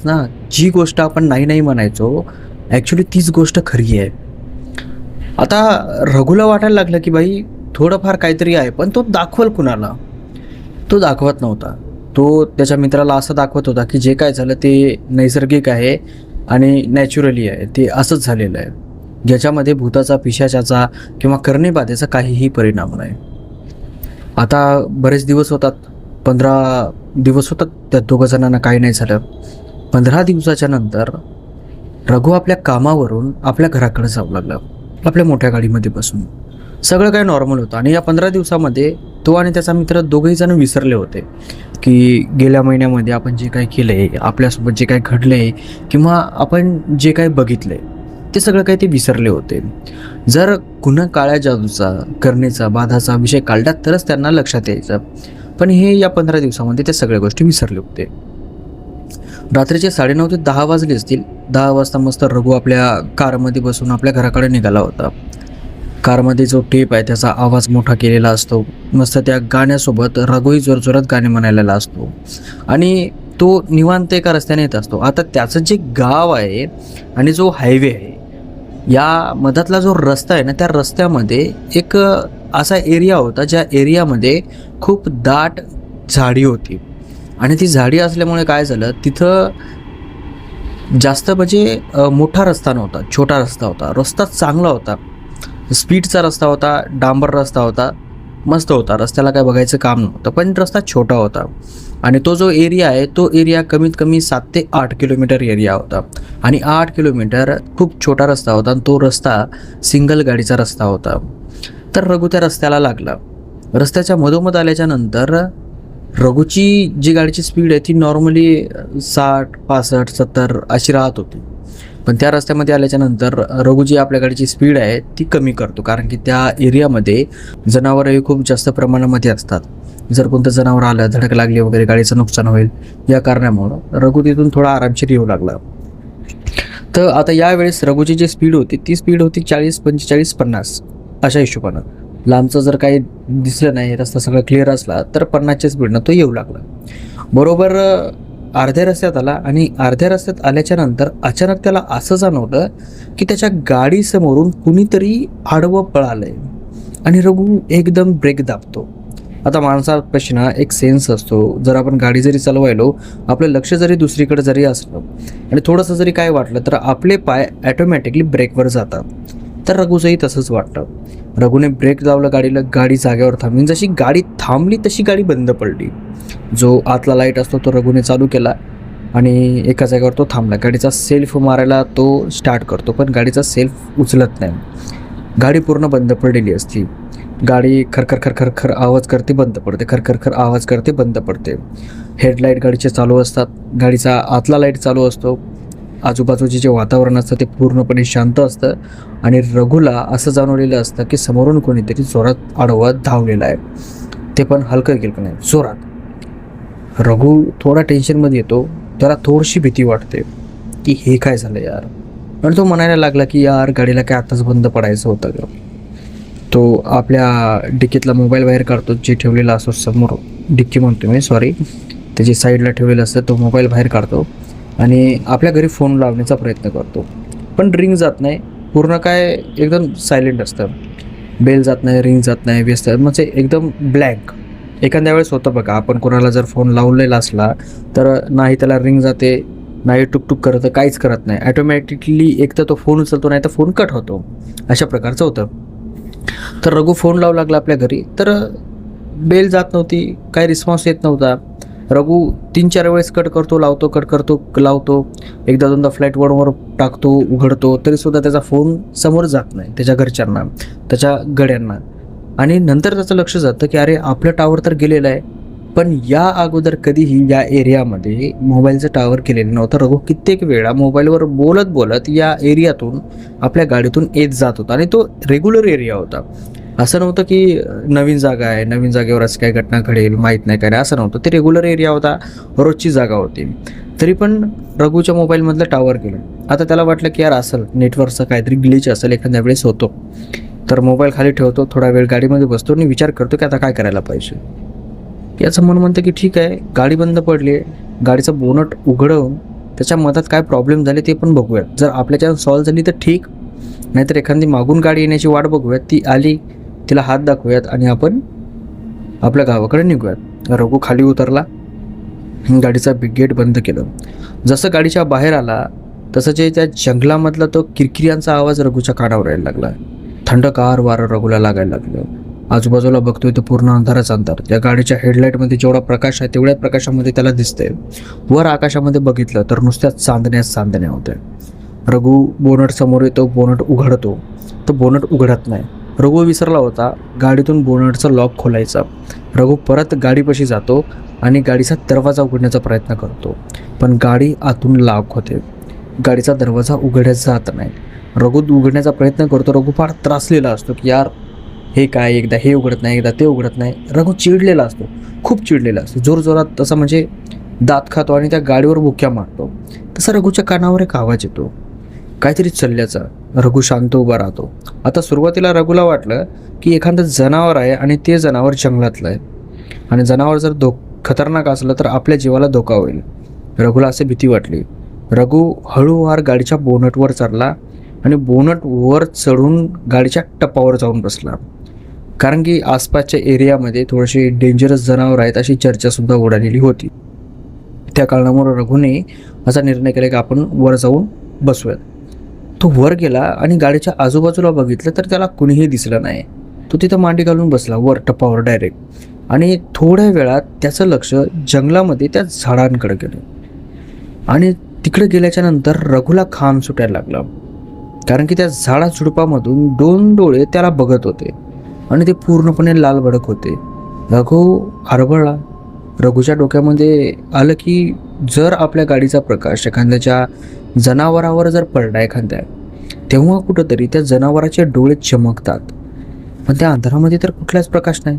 ना. जी गोष्ट आपण नाही म्हणायचो, ॲक्च्युली तीच गोष्ट खरी आहे. आता रघुला वाटायला लागलं की बाई थोडंफार काहीतरी आहे, पण तो दाखवल कुणाला? तो दाखवत नव्हता. तो त्याच्या मित्राला असं दाखवत होता की जे काय झालं ते नैसर्गिक आहे आणि नॅचरली आहे, ते असंच झालेलं आहे, ज्याच्यामध्ये भूताचा, पिशाचाचा किंवा करणेबाधेचा काहीही परिणाम नाही. आता बरेच दिवस होतात, 15 दिवस होतात, त्या 2 जणांना काही नाही झालं. 15 दिवसाच्या नंतर रघु आपल्या कामावरून आपल्या घराकडे जाऊ लागला, आपल्या मोठ्या गाडीमध्ये बसून. सगळं काय नॉर्मल होतं. आणि या 15 दिवसामध्ये तो आणि त्याचा मित्र दोघेही जण विसरले होते की गेल्या महिन्यामध्ये आपण जे काही केलं आहे, आपल्यासोबत जे काही घडलं आहे किंवा आपण जे काही बघितलं आहे, ते सगळं काही ते विसरले होते. जर कुणा काळ्या जादूचा, करणेचा, बाधाचा विषय काढला तरच त्यांना लक्षात यायचं, पण हे या 15 दिवसामध्ये त्या सगळ्या गोष्टी विसरले होते. रात्रीचे 9:30 ते 10 वाजले असतील. 10 वाजता मस्त रघु आपल्या कारमध्ये बसून आपल्या घराकडे निघाला होता. कारमध्ये जो टेप आहे त्याचा आवाज मोठा केलेला असतो, मस्त त्या गाण्यासोबत रघुही जोरजोरात गाणे म्हणायला असतो आणि तो निवांत एका रस्त्याने येत असतो. आता त्याचं जे गाव आहे आणि जो हायवे आहे, या मधातला जो रस्ता आहे ना, त्या रस्त्यामध्ये एक असा एरिया होता ज्या एरियामध्ये खूप दाट झाडी होती. आणि ती झाडी असल्यामुळे काय झालं, तिथं जास्त म्हणजे मोठा रस्ता नव्हता, छोटा रस्ता होता. रस्ता चांगला होता, स्पीडचा रस्ता होता, डांबर रस्ता होता, मस्त होता. रस्त्याला काय बघायचं काम नव्हतं, पण रस्ता छोटा होता. आणि तो जो एरिया आहे तो एरिया कमीत कमी 7 ते 8 किलोमीटर एरिया होता. आणि 8 किलोमीटर खूप छोटा रस्ता होता आणि तो रस्ता सिंगल गाडीचा रस्ता होता. तर रघु त्या रस्त्याला लागला. रस्त्याच्या मधोमध आल्याच्या नंतर रघुची जी गाडीची स्पीड आहे ती नॉर्मली 60, 65, 70 अशी राहत होती. पण त्या रस्त्यामध्ये आल्याच्या नंतर रघुजी आपल्या गाडीची स्पीड आहे ती कमी करतो, कारण की त्या एरियामध्ये जनावरही खूप जास्त प्रमाणामध्ये असतात. जर कोणतं जनावर आलं, धडक लागली वगैरे, गाडीचं नुकसान होईल या कारणामुळं रघु तिथून थोडा आरामशीर येऊ लागला. तर आता यावेळेस रघुची जी स्पीड होती ती स्पीड होती 40, 45, 50 अशा हिशोबानं. लांबचं जर काही दिसलं नाही, रस्ता सगळा क्लिअर असला तर 50च्या स्पीडनं तो येऊ लागला. बरोबर अर्ध्या रस्त्यात आला आणि अर्ध्या रस्त्यात आल्याच्या नंतर अचानक त्याला असं जाणवलं की त्याच्या गाडीसमोरून कुणीतरी आडवं पळालंय आणि रघु एकदम ब्रेक दाबतो. आता माणसापाशी ना एक सेन्स असतो, जर आपण गाडी जरी चालवायलो, आपलं लक्ष जरी दुसरीकडे जरी असलं आणि थोडंसं जरी काय वाटलं तर आपले पाय ॲटोमॅटिकली ब्रेकवर जातात. तर रघुचंही तसंच वाटतं. रघुने ब्रेक लावलं गाडीला, गाडी जागेवर थांबली. जशी गाडी थांबली तशी गाडी बंद पडली. जो आतला लाईट असतो तो रघुने चालू केला आणि एका जागेवर तो थांबला. गाडीचा सेल्फ मारायला तो स्टार्ट करतो, पण गाडीचा सेल्फ उचलत नाही. गाडी पूर्ण बंद पडलेली असती. गाडी खरखर खरखर खर आवाज करते, बंद पडते, खरखर खर आवाज करते, बंद पडते. हेडलाईट गाडीचे चालू असतात, गाडीचा आतला लाईट चालू असतो. आजूबाजूचे जे वातावरण असतं ते पूर्णपणे शांत असतं आणि रघुला असं जाणवलेलं असतं की समोरून कोणीतरी जोरात आडवा धावलेला आहे, ते पण हलकं गेलं नाही, जोरात. रघु थोडा टेन्शनमध्ये येतो, त्याला थोडीशी भीती वाटते की हे काय झालं यार. आणि तो म्हणायला लागला की यार गाडीला काय आताच बंद पडायचं होतं का. तो आपल्या डिक्कीतला मोबाईल बाहेर काढतो, जे ठेवलेला असतो समोर, डिक्की म्हणतो मी, सॉरी, त्याची साईडला ठेवलेला असतं, तो मोबाईल बाहेर काढतो आणि आपल्या घरी फोन लावण्याचा प्रयत्न करतो. पण रिंग जात नाही, पूर्ण काय एकदम सायलेंट असतं. बेल जात नाही, रिंग जात नाही, व्यस्त, म्हणजे एकदम ब्लँक. एखाद्या वेळेस होतं बघा, आपण कोणाला जर फोन लावलेला असला तर नाही त्याला रिंग जाते, नाही टुकटुक करतं, काहीच करत नाही. ॲटोमॅटिकली एक तर तो फोन उचलतो, नाही तर फोन कट होतो. अशा प्रकारचं होतं. तर रघु फोन लावू लागला आपल्या घरी, तर बेल जात नव्हती, काही रिस्पॉन्स येत नव्हता. रघु 3-4 वेळेस कट करतो, लावतो, कट करतो, लावतो, एकदा दोनदा फ्लाईट मोडवर टाकतो, उघडतो, तरीसुद्धा त्याचा फोन समोर जात नाही, त्याच्या घरच्यांना, त्याच्या गड्यांना. आणि नंतर त्याचं लक्ष जातं की अरे आपलं टावर तर गेलेलं आहे, पण या अगोदर कधीही या एरियामध्ये मोबाईलचं टावर केलेलं नव्हतं. रघु कित्येक वेळा मोबाईलवर बोलत बोलत या एरियातून आपल्या गाडीतून येत जात होता आणि तो रेग्युलर एरिया होता. असं नव्हतं की नवीन जागा आहे, नवीन जागेवर असं काय घटना घडेल माहीत नाही काय, असं नव्हतं. ते रेग्युलर एरिया होता, रोजची जागा होती. तरी पण रघुच्या मोबाईलमधलं टावर गेलं. आता त्याला वाटलं की यार असेल नेटवर्कचं काहीतरी ग्लिच असेल, एखाद्या वेळेस होतो. तर मोबाईल खाली ठेवतो, थोडा वेळ गाडीमध्ये बसतो आणि विचार करतो की आता काय करायला पाहिजे. याचं मन म्हणतं की ठीक आहे, गाडी बंद पडली आहे, गाडीचं बोनट उघडवून त्याच्या मधात काय प्रॉब्लेम झाले ते पण बघूयात. जर आपल्याच्या सॉल्व झाली तर ठीक, नाहीतर एखादी मागून गाडी येण्याची वाट बघूयात, ती आली तिला हात दाखवूयात आणि आपण आपल्या गावाकडे निघूयात. रघु खाली उतरला, गाडीचा गेट बंद केलं. जसं गाडीच्या बाहेर आला तसं जे त्या जंगलामधला तो किरकिऱ्यांचा आवाज रघुच्या कानावर यायला लागला. थंडगार वारं रघुला लागायला लागलं. आजूबाजूला बघतोय तर पूर्ण अंधारच अंधार. त्या गाडीच्या हेडलाईटमध्ये जेवढा प्रकाश आहे तेवढ्या प्रकाशामध्ये त्याला दिसतंय. वर आकाशामध्ये बघितलं तर नुसत्या चांदण्या होत्या. रघु बोनट समोर येतो, बोनट उघडतो, तर बोनट उघडत नाही. रघु विसरला होता गाडीतून बोनटचं लॉक खोलायचा. रघु परत गाडीपाशी जातो आणि गाडीचा दरवाजा उघडण्याचा प्रयत्न करतो, पण गाडी आतून लॉक होते. गाडीचा दरवाजा उघडण्याचा जात नाही. रघु उघडण्याचा प्रयत्न करतो. रघु फार त्रासलेला असतो की यार हे काय, एकदा हे उघडत नाही, एकदा ते उघडत नाही. रघु चिडलेला असतो, खूप चिडलेला असतो, जोरजोरात तसा म्हणजे दात खातो आणि त्या गाडीवर बुक्या मारतो. तसा रघुच्या कानावर एक आवाज येतो काहीतरी चलल्याचा. रघु शांत उभा राहतो. आता सुरुवातीला रघुला वाटलं की एखादं जनावर आहे आणि ते जनावर जंगलातलं आहे आणि जनावर जर खतरनाक असलं तर आपल्या जीवाला धोका होईल. रघुला असे भीती वाटली. रघु हळूवार गाडीच्या बोनटवर चढला आणि बोनट वर चढून गाडीच्या टप्पावर जाऊन बसला, कारण की आसपासच्या एरियामध्ये थोडीशी डेंजरस जनावर आहेत अशी चर्चासुद्धा उडालेली होती. त्या कारणामुळे रघुने असा निर्णय केला की आपण वर जाऊन बसूयात. तो वर गेला आणि गाडीच्या आजूबाजूला बघितलं तर त्याला कुणीही दिसलं नाही. तो तिथं मांडी घालून बसला वर टपावर डायरेक्ट. आणि थोड्या वेळात त्याचं लक्ष जंगलामध्ये त्या झाडांकडे गेलं. आणि तिकडे गेल्याच्या नंतर रघुला घाम सुटायला लागला, कारण की त्या झाडा झुडपामधून 2 डोळे त्याला बघत होते आणि ते पूर्णपणे लाल भडक होते. रघु हरभळला. रघुच्या डोक्यामध्ये आलं की जर आपल्या गाडीचा प्रकाश एखाद्याच्या जनावरावर जर पडला एखाद्या, तेव्हा कुठंतरी त्या जनावराचे डोळे चमकतात, पण त्या अंधारामध्ये तर कुठलाच प्रकाश नाही.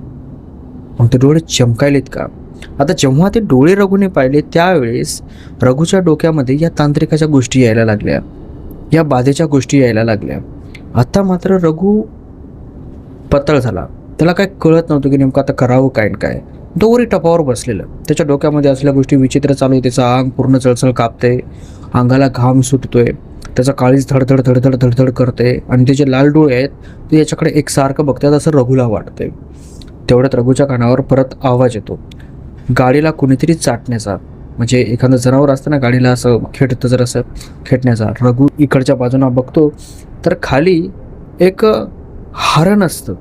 मग ते डोळे चमकायलेत का? आता जेव्हा ते डोळे रघुने पाहिले त्यावेळेस रघुच्या डोक्यामध्ये या तांत्रिकाच्या गोष्टी यायला लागल्या, या बाधेच्या गोष्टी यायला लागल्या. आता मात्र रघु पतळ झाला. त्याला काय कळत नव्हतं की नेमकं आता करावं काय काय. तो वरी टपावर बसलेलं, त्याच्या डोक्यामध्ये असलेल्या गोष्टी विचित्र चालू आहे. त्याचं अंग पूर्ण चळचळ कापते, अंगाला घाम सुटतोय, त्याचा काळीज धडधड धडधड धडधड करते आणि त्याचे लाल डोळे आहेत ते याच्याकडे एकसारखं बघतात असं रघुला वाटतंय. तेवढ्यात रघुच्या कानावर परत आवाज येतो, गाडीला कुणीतरी चाटण्याचा. म्हणजे एखादं जनावर असतं ना गाडीला असं खेळतं, जर असं खेळण्याचा. रघु इकडच्या बाजूला बघतो तर खाली एक हरण असतं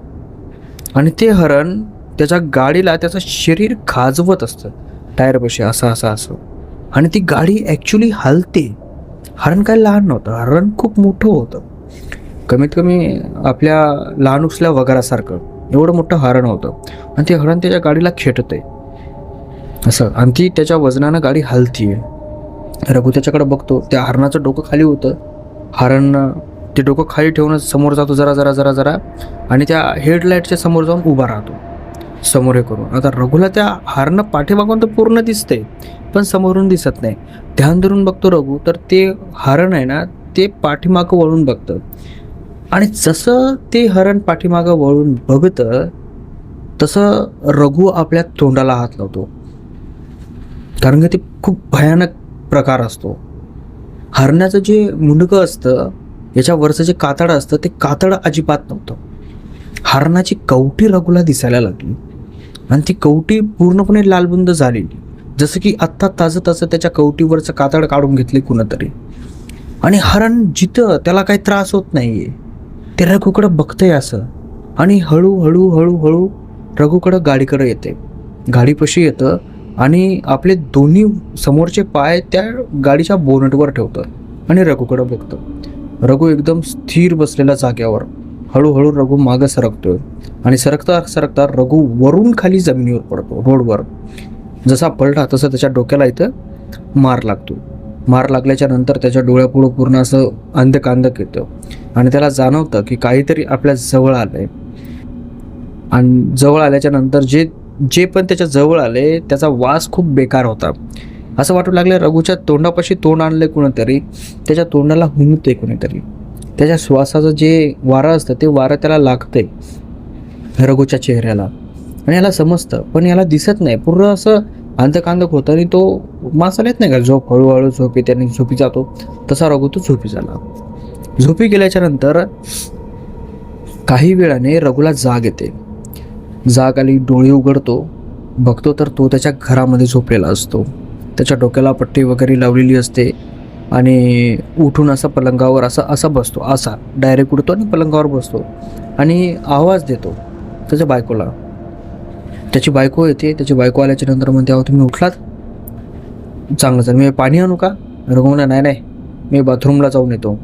आणि ते हरण त्याच्या गाडीला त्याचं शरीर खाजवत असतं टायरपाशी असं. आणि ती गाडी ॲक्च्युली हलते. हरण काय लहान नव्हतं, हरण खूप मोठं होतं, कमीत कमी आपल्या लहान उचल्या वगैरेसारखं एवढं मोठं हरण होतं. आणि ते हरण त्याच्या गाडीला खेटतंय असं, आणि ती त्याच्या वजनानं गाडी हलतीये. रघु त्याच्याकडे बघतो, त्या हरणाचं डोकं खाली होतं. हरण ते डोकं खाली ठेवूनच समोर जातो जरा आणि त्या हेडलाईटच्या समोर जाऊन उभा राहतो समोर हे करून. आता रघुला त्या हरणं पाठीमागून तर पूर्ण दिसते पण समोरून दिसत नाही. ध्यान धरून बघतो रघु तर ते हरण आहे ना ते पाठीमागं वळून बघतं. आणि जसं ते हरण पाठीमागं वळून बघतं तसं रघु आपल्या तोंडाला हात लावतो, कारण की ते खूप भयानक प्रकार असतो. हरणाचं जे मुंडकं असतं, याच्यावरचं जे कातड असतं ते कातड अजिबात नव्हतं. हरणाची कवटी रघुला दिसायला लागली आणि ती कवटी पूर्णपणे लालबुंद झालेली, जसं की आत्ता ताजं त्याच्या कवटीवरचं कातड काढून घेतले कुणीतरी. आणि हरण जिथं त्याला काही त्रास होत नाहीये ते रघुकडं बघतंय असं. आणि हळूहळू रघुकडं गाडीकडं येते. गाडीपाशी येतं आणि आपले दोन्ही समोरचे पाय त्या गाडीच्या बोनटवर ठेवतं आणि रघुकडं बघतं. रघु एकदम स्थिर बसलेल्या जाग्यावर. हळूहळू रघु मागं सरकतोय आणि सरकता रघु वरून खाली जमिनीवर पडतो रोडवर. जसा पडला तसं त्याच्या डोक्याला इथं मार लागतो. मार लागल्याच्या नंतर त्याच्या डोळ्यापुढं पूर्ण असं अंधकांधक येतं आणि त्याला जाणवतं की काहीतरी आपल्या जवळ आलंय. आणि जवळ आल्याच्या नंतर जे पण त्याच्या जवळ आले त्याचा वास खूप बेकार होता. असं वाटू लागलं रघुच्या तोंडापाशी तोंड आणले कुणीतरी, त्याच्या तोंडाला हुमते कुणीतरी. त्याच्या श्वासाचं जे वारं असतं ते वारं त्याला लागतंय रघुच्या चेहऱ्याला. आणि याला समजतं पण याला दिसत नाही, पूर्ण असं अंधकांधक होतं. आणि तो माणसाला येत नाही का झोप, हळूहळू झोपी त्याने झोपी जातो तसा रघु तो झोपी झाला. झोपी गेल्याच्या नंतर काही वेळाने रघुला जाग येते. जाग आली, डोळे उघडतो, बघतो तर तो त्याच्या घरामध्ये झोपलेला असतो. त्याच्या डोक्याला पट्टी वगैरे लावलेली असते आणि उठून असा पलंगावर असा बसतो, असा डायरेक्ट उठतो आणि पलंगावर बसतो आणि आवाज देतो त्याच्या बायकोला. त्याची बायको येते. त्याची बायको आल्याच्या नंतर म्हणते, अहो तुम्ही उठलात, चांगलं चालेल, मी पाणी आणू का? रघु म्हणा, नाही मी बाथरूमला जाऊन येतो.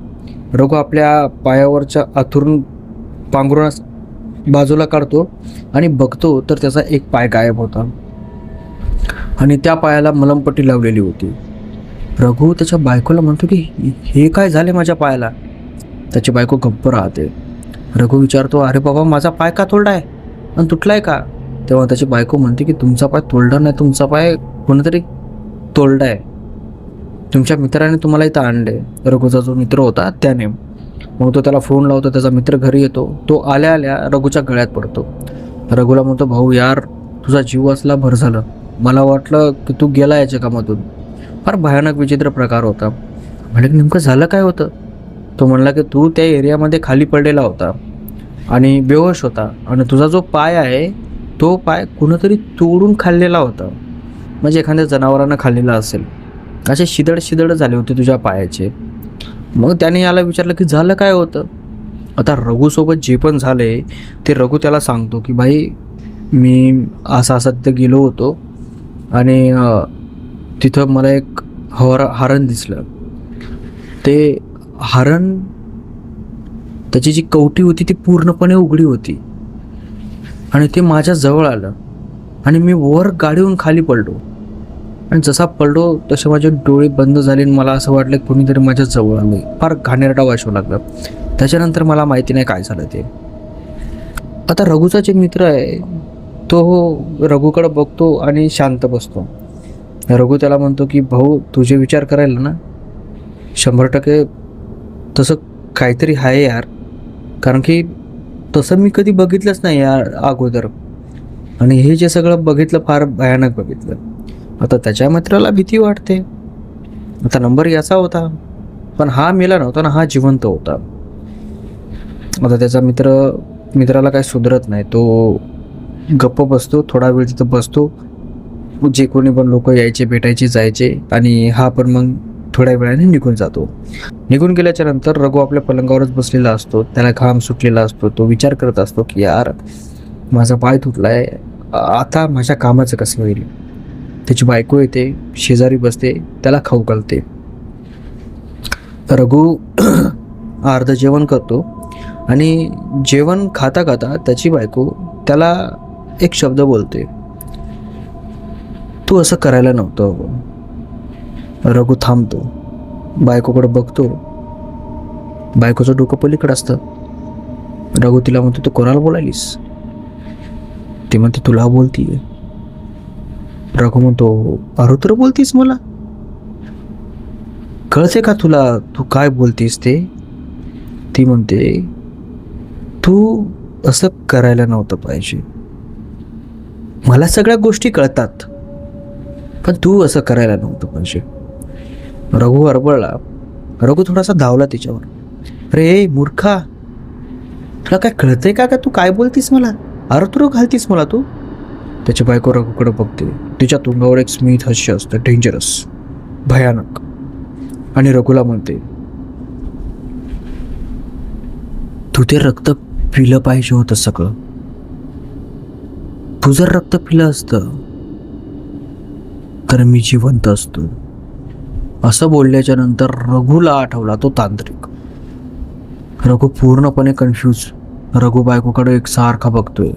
रघु आपल्या पायावरच्या आथरून पांघरुण बाजूला काढतो आणि बघतो तर त्याचा एक पाय गायब होता आणि त्या पायाला मलमपट्टी लावलेली होती. रघु त्याच्या बायकोला म्हणतो की हे काय झाले माझ्या पायाला? त्याची बायको गप्प राहते. रघु विचारतो, अरे बाबा माझा पाय का तोडलाय आणि तुटलाय का? तेव्हा त्याची बायको म्हणते की तुमचा पाय तोडला नाही, तुमचा पाय कोणीतरी तोडलाय, तुमच्या मित्राने तुम्हाला इथं आणले. रघुचा जो मित्र होता त्याने. मग तो त्याला फोन लावतो, त्याचा मित्र घरी येतो. तो आल्या रघुच्या गळ्यात पडतो. रघुला म्हणतो, भाऊ यार तुझा जीव असला भर झालं, मला वाटलं की तू गेला या जगामधून. फार भयानक विचित्र प्रकार होता. म्हणजे नेमकं झालं काय होतं? तो म्हणला की तू त्या एरियामध्ये खाली पडलेला होता आणि बेहोश होता आणि तुझा जो पाय आहे तो पाय कुणीतरी तोडून खाल्लेला होता. म्हणजे एखाद्या जनावरानं खाल्लेलं असेल. असे शिदड झाले होते तुझ्या पायाचे. मग त्याने याला विचारलं की झालं काय होतं. आता रघुसोबत जे पण झाले ते रघु त्याला सांगतो की भाई मी असं तिथे गेलो होतो आणि तिथं मला एक हरण दिसलं. ते हरण त्याची जी कवटी होती ती पूर्णपणे उघडी होती आणि ते माझ्या जवळ आलं आणि मी वर गाडीहून खाली पडलो आणि जसा पडलो तसे माझे डोळे बंद झाले आणि मला असं वाटलं की कोणीतरी माझ्या जवळ आलं. फार घाणेरडा वाशू लागला. त्याच्यानंतर मला माहिती नाही काय झालं ते. आता रघुचा जे मित्र आहे तो रघुकडे बघतो आणि शांत बसतो. रघु त्याला म्हणतो की भाऊ तुझे विचार करायला ना 100% तसं काहीतरी आहे यार, कारण की तसं मी कधी बघितलंच नाही यार अगोदर आणि हे जे सगळं बघितलं फार भयानक बघितलं. आता त्याच्या मित्राला भीती वाटते. आता नंबर याचा होता पण हा मेला नव्हता ना, हा जिवंत होता. आता त्याचा मित्राला काही सुधरत नाही. तो गप्प बसतो, थोडा वेळ तिथं बसतो. जे कोणी पण लोक यायचे भेटायचे जायचे आणि हा पण मग थोड्या वेळाने निघून जातो. निघून गेल्याच्या नंतर रघु आपल्या पलंगावरच बसलेला असतो. त्याला घाम सुटलेला असतो. तो विचार करत असतो की यार माझा पाय तुटलाय, आता माझ्या कामाचं कसं होईल. त्याची बायको येते, शेजारी बसते, त्याला खाऊ घालते. रघु अर्ध जेवण करतो आणि जेवण खाता खाता त्याची बायको त्याला एक शब्द बोलते, तू असं करायला नव्हतं. रघु थांबतो, बायकोकडे बघतो. बायकोचं डोकं पलीकडे असतं. रघु तिला म्हणतो तू कोणाला बोलायलीस. ती म्हणते तुला बोलतीये. रघु म्हणतो अरे तर बोलतीस मला, कळते का तुला तू काय बोलतीस ते. ती म्हणते तू असं करायला नव्हतं पाहिजे. मला सगळ्या गोष्टी कळतात पण तू असं करायला नव्हतं पाहिजे. रघु हरबळला. रघु थोडासा धावला तिच्यावर. अरे मूर्खा, तुला काय कळतंय का तू काय बोलतीस मला, अरे घालतीस मला तू. त्याची बायको रघुकडे बघते. तिच्या तोंडावर एक स्मित हास्य असतं, डेंजरस, भयानक. आणि रघुला म्हणते तू ते रक्त पिलं पाहिजे होतं सगळं. तू जर रक्त पिलं असतं तर मी जिवंत असतो. असं बोलल्याच्या नंतर रघुला आठवला तो तांत्रिक. रघु पूर्णपणे कन्फ्यूज. रघु बायकोकडे एक सारखा बघतोय.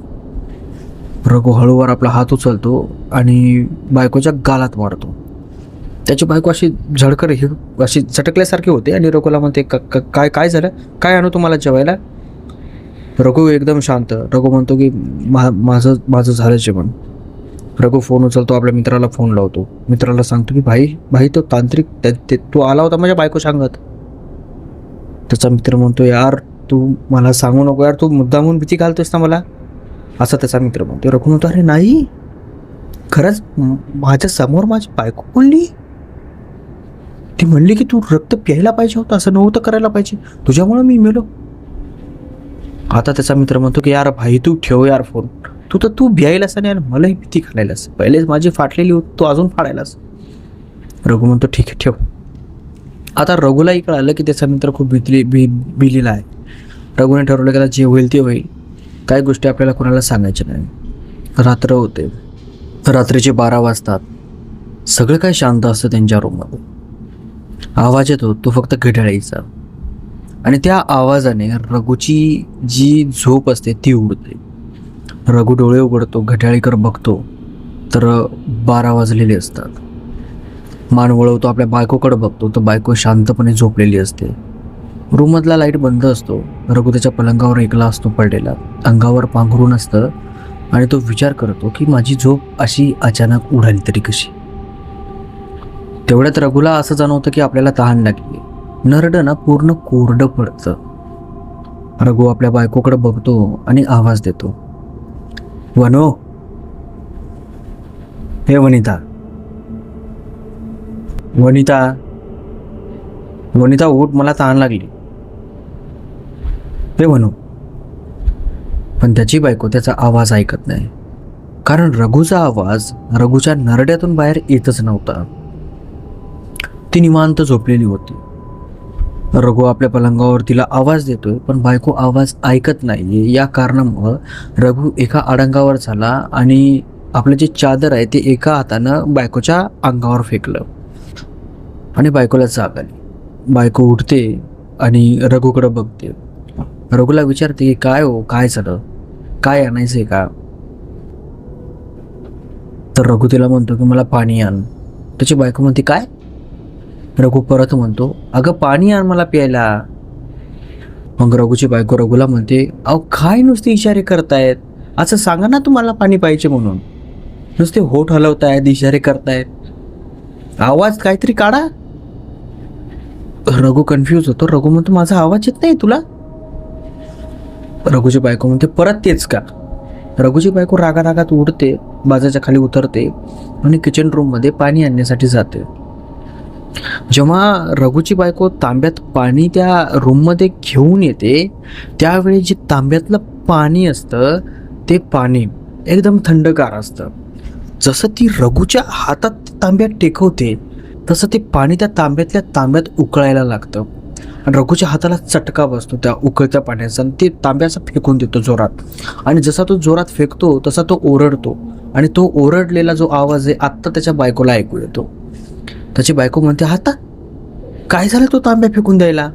रघु हळूवार आपला हात उचलतो आणि बायकोच्या गालात मारतो. त्याची बायको अशी झडकर अशी झटकल्यासारखी होते आणि रघुला म्हणते काय काय झालं, काय आणू तुम्हाला जेवायला. रघु एकदम शांत. रघु म्हणतो की माझं झालं जेवण. रघु फोन उचलतो, आपल्या मित्राला फोन लावतो. मित्राला सांगतो की भाई तो तांत्रिक तो आला होता माझ्या बायको सांगत. त्याचा मित्र म्हणतो यार तू मला सांगू नको यार, तू मुद्दामून भीती घालतोस ना मला, असं त्याचा मित्र म्हणतो. रघु म्हणतो अरे नाही, खरंच माझ्या समोर माझी बायको बोलली. ती म्हणली की तू रक्त प्यायला पाहिजे होतं, असं नव्हतं करायला पाहिजे, तुझ्यामुळे मी मेलो. आता त्याचा मित्र म्हणतो की यार भाई तू ठेव यार फोन, तू भ्यायलास आणि यार मलाही भीती घालायलास. पहिलेच माझी फाटलेली होती, तू अजून फाडायलास. रघु म्हणतो ठीक आहे ठेव. आता रघुलाही कळालं की त्याचा मित्र खूप भिलेला आहे. रघुने ठरवलं की आता जे होईल ते होईल, काही गोष्टी आपल्याला कोणाला सांगायच्या नाही. रात्र होते. रात्रीचे 12 वाजतात. सगळं काय शांत असतं त्यांच्या रूममध्ये. आवाज येतो तो फक्त घड्याळीचा आणि त्या आवाजाने रघुची जी झोप असते ती उडते. रघु डोळे उघडतो, घड्याळीकर बघतो तर 12 वाजलेले असतात. मान वळवतो, आपल्या बायकोकडे बघतो तर बायको शांतपणे झोपलेली असते. रूममधला लाईट बंद असतो. रघु त्याच्या पलंगावर एकला असतो पडलेला, अंगावर पांघरून असतं आणि तो विचार करतो की माझी झोप अशी अचानक उडाली तरी कशी. तेवढ्यात रघुला असं जाणवतं की आपल्याला तहान लागली. नरडं ना पूर्ण कोरडं पडतं. रघु आपल्या बायकोकडे बघतो आणि आवाज देतो, वनो, हे वनिता, वनिता, वनिता उठ, मला तहान लागली. हे वनो. पण त्याची बायको त्याचा आवाज ऐकत नाही. कारण रघुचा आवाज रघुच्या नरड्यातून बाहेर येतच नव्हता. ती निवांत झोपलेली होती. रघु आपल्या पलंगावर तिला आवाज देतोय, पण बायको आवाज ऐकत नाहीये. या कारणामुळं रघु एका अडंगावर झाला आणि आपलं जे चादर आहे ते एका हातानं बायकोच्या अंगावर फेकलं आणि बायकोला जाग आली. बायको उठते आणि रघुकडे बघते. रघुला विचारते की काय हो, काय झालं, काय आणायचंय का? तर रघु तिला म्हणतो की मला पाणी आण. त्याची बायको म्हणते काय? रघु परत म्हणतो अगं पाणी आण मला प्यायला. मग रघुची बायको रघुला म्हणते अहो काय नुसते इशारे करतायत, असं सांगा ना तुम्हाला पाणी पाहिजे म्हणून. नुसते होठ हलवतायत, इशारे करतायत, आवाज काहीतरी काढा. रघु कन्फ्यूज होतो. रघु म्हणतो माझा आवाज येत नाही तुला? रघुची बायको म्हणते परत तेच का? रघुची बायको रागारागात उडते, बाजाच्या खाली उतरते आणि किचन रूममध्ये पाणी आणण्यासाठी जाते. जेव्हा रघुची बायको तांब्यात पाणी त्या रूममध्ये घेऊन येते, त्यावेळी जे तांब्यातलं पाणी असतं ते पाणी एकदम थंडगार असतं. जसं ती रघुच्या हातात तांब्यात टेकवते तसं ते पाणी त्या तांब्यातल्या तांब्यात उकळायला लागतं. आणि रघुच्या हाताला चटका बसतो त्या उकळत्या पाण्याचा आणि ते तांब्याचा फेकून देतो जोरात. आणि जसा तो जोरात फेकतो तसा तो ओरडतो आणि तो ओरडलेला जो आवाज आहे आत्ता त्याच्या बायकोला ऐकू येतो. त्याची बायको म्हणते आता काय झालं तो तांब्या फेकून द्यायला,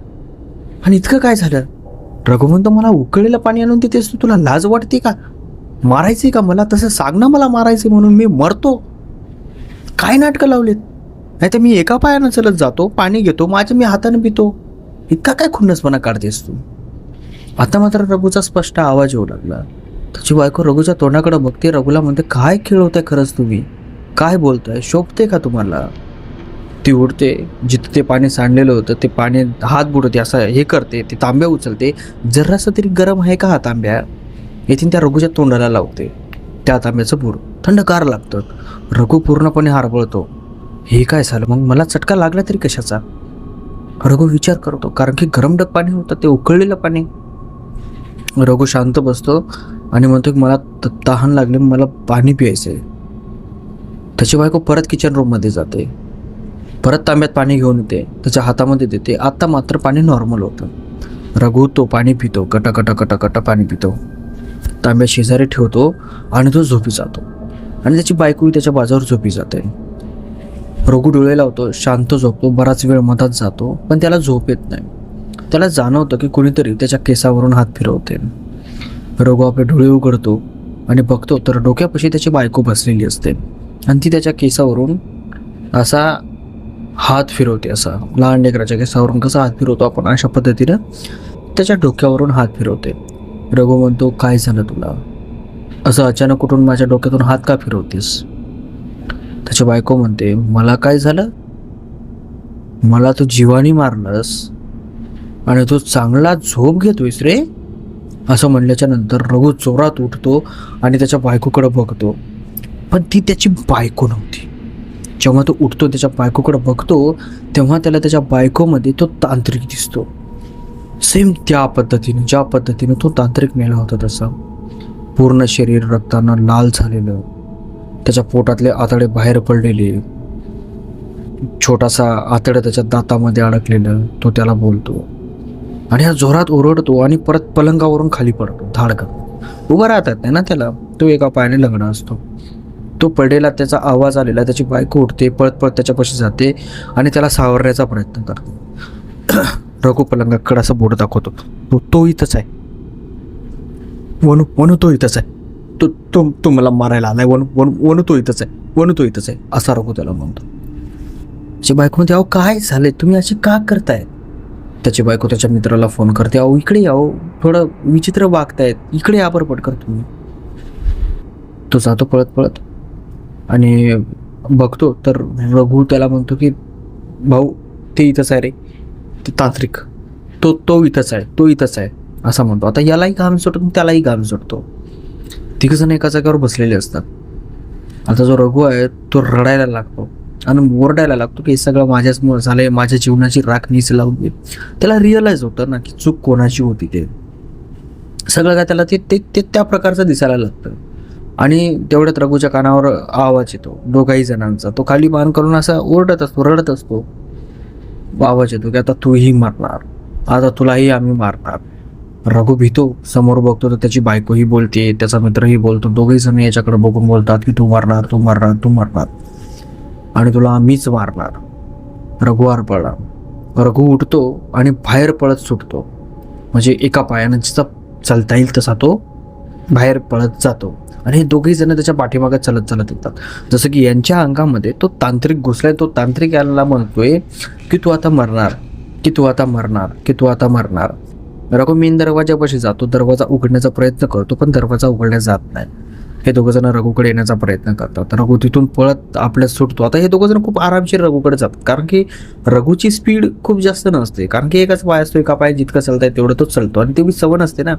आणि इतकं काय झालं? रघु म्हणतो मला उकळलेलं पाणी आणून देतेस तू, तुला लाज वाटते का? मारायचे का मला? तसं सांग ना मला मारायचे म्हणून, मी मरतो. काय नाटकं लावलेत? नाही तर मी एका पायानं चलत जातो, पाणी घेतो, माझ्या मी हाताने पितो. इतका काय खुन्नसपणा काढतेस तू? आता मात्र रघुचा स्पष्ट आवाज येऊ लागला. त्याची बायको रघुच्या तोंडाकडे बघते. रघुला म्हणते काय खेळवताय खरंच तुम्ही? काय बोलताय? शोभते का तुम्हाला? ती उडते, जिथं ते पाणी सांडलेलं होतं ते पाणी हात बुडवते, असं हे करते, ते तांब्या उचलते. जरासं तरी गरम आहे का हा तांब्या? येथील त्या रघुच्या तोंडाला लावते. त्या तांब्याचं बुड थंडगार लागतं. रघु पूर्णपणे हरबळतो. हे काय झालं? मग मला चटका लागला तरी कशाचा? रघु विचार करतो, कारण की गरमडक पाणी होतं, ते उकळलेलं पाणी. रघु शांत बसतो आणि म्हणतो की मला तहान लागली, मला पाणी प्यायचं आहे. त्याची बायको परत किचन रूममध्ये जाते, परत तांब्यात पाणी घेऊन येते, त्याच्या हातामध्ये देते. आता मात्र पाणी नॉर्मल होतं. रघु तो पाणी पितो, कटा पाणी पितो, तांब्या शेजारी ठेवतो आणि तो झोपी जातो. आणि त्याची बायकोही त्याच्या बाजूवर झोपी जाते. रघु डोळे लावतो, शांत झोपतो. बराच वेळ मधात जातो, पण त्याला झोप येत नाही. त्याला जाणवतं की कोणीतरी त्याच्या केसावरून हात फिरवते. रघु आपले डोळे उघडतो आणि बघतो तर डोक्यापाशी त्याची बायको बसलेली असते आणि ती त्याच्या केसावरून असा हात फिरवते. असा लहान लेकराच्या केसावरून कसा हात फिरवतो आपण, अशा पद्धतीनं त्याच्या डोक्यावरून हात फिरवते. रघु म्हणतो काय झालं तुला? असं अचानक कुठून माझ्या डोक्यातून हात का फिरवतेस? त्याची बायको म्हणते मला काय झालं? मला तू जीवानी मारलंस आणि तू चांगला झोप घेतोयस रे. असं म्हणल्याच्या नंतर रघु जोरात उठतो आणि त्याच्या बायकोकडे बघतो, पण ती त्याची बायको नव्हती. जेव्हा तो उठतो त्याच्या बायकोकडे बघतो तेव्हा त्याला त्याच्या बायकोमध्ये तो तांत्रिक दिसतो. सेम त्या पद्धतीने ज्या पद्धतीने तो तांत्रिक मेला होता तसा. पूर्ण शरीर रक्तानं लाल झालेलं, त्याच्या पोटातले आतडे बाहेर पडलेले, छोटासा आतडं त्याच्या दातामध्ये अडकलेलं. तो त्याला बोलतो आणि हा जोरात ओरडतो आणि परत पलंगावरून खाली पडतो. धाडकन उभं राहतात नाही ना त्याला, तो एका पायाने लग्न असतो. तो पडलेला, त्याचा आवाज आलेला, त्याची बायको उठते, पळत पळत त्याच्यापाशी जाते आणि त्याला सावरण्याचा प्रयत्न करते. रघु पलंगाकडे असं बोट दाखवतो, तो इथंच आहे वनू तो इथंच आहे, तो मला मारायला आलाय, वनू तो इथंच आहे असा रघु त्याला म्हणतो. त्याची बायको म्हणते अहो काय झालंय, तुम्ही असे का करताय? त्याची बायको त्याच्या मित्राला फोन करते, अहो इकडे यावं, थोडं विचित्र वागतायत, इकडे या बरं पटकन तुम्ही. तो जातो पळत पळत आणि बघतो तर रघु त्याला म्हणतो की भाऊ ते इथंच आहे रे, ते तांत्रिक, तो इथंच आहे असं म्हणतो. आता यालाही घाम सुटतो, त्यालाही घाम सुटतो. तिघजण एका जागेवर बसलेले असतात. आता जो रघु आहे तो रडायला लागतो आणि ओरडायला लागतो की हे सगळं माझ्याचमुळे झालंय, माझ्या जीवनाची राख मीच लावली. त्याला रिअलाइज होतं ना की चूक कोणाची होती. ते सगळं काय त्याला ते त्या प्रकारचं दिसायला लागतं. आणि तेवढ्यात रघुच्या कानावर आवाज येतो दोघाही जणांचा. तो खाली मान करून असा ओरडत असतो, रडत असतो. आवाज येतो की आता तूही मरणार, आता तुलाही आम्ही मारणार. रघु भीतो, समोर बघतो तर त्याची बायकोही बोलते, त्याचा मित्रही बोलतो. दोघेही जण याच्याकडे बघून बोलतात की तू मरणार, तू मरणार, तू मरणार आणि तुला आम्हीच मारणार. रघु पडला. रघु उठतो आणि बाहेर पळत सुटतो. म्हणजे एका पायानं जिचा चालता येईल तसा तो बाहेर पळत जातो. आणि हे दोघेही जण त्याच्या पाठीमागे चालत चालत येतात. जसं की यांच्या अंगामध्ये तो तांत्रिक घुसलाय. तो तांत्रिक याला म्हणतोय की तू आता मरणार, की तू आता मरणार, की तू आता मरणार. रघु मेन दरवाजापाशी जातो, दरवाजा उघडण्याचा प्रयत्न करतो पण दरवाजा उघडला जात नाही. हे दोघं जण रघुकडे येण्याचा प्रयत्न करतात. रघु तिथून पळत आपल्यात सुटतो. आता हे दोघं जण खूप आरामशीर रघुकडे जातात, कारण की रघुची स्पीड खूप जास्त नसते, कारण की एकाच पाय असतो, एका पाय जितकं चालता येईल तेवढं तोच चालतो आणि तेवढी सवय नसते ना,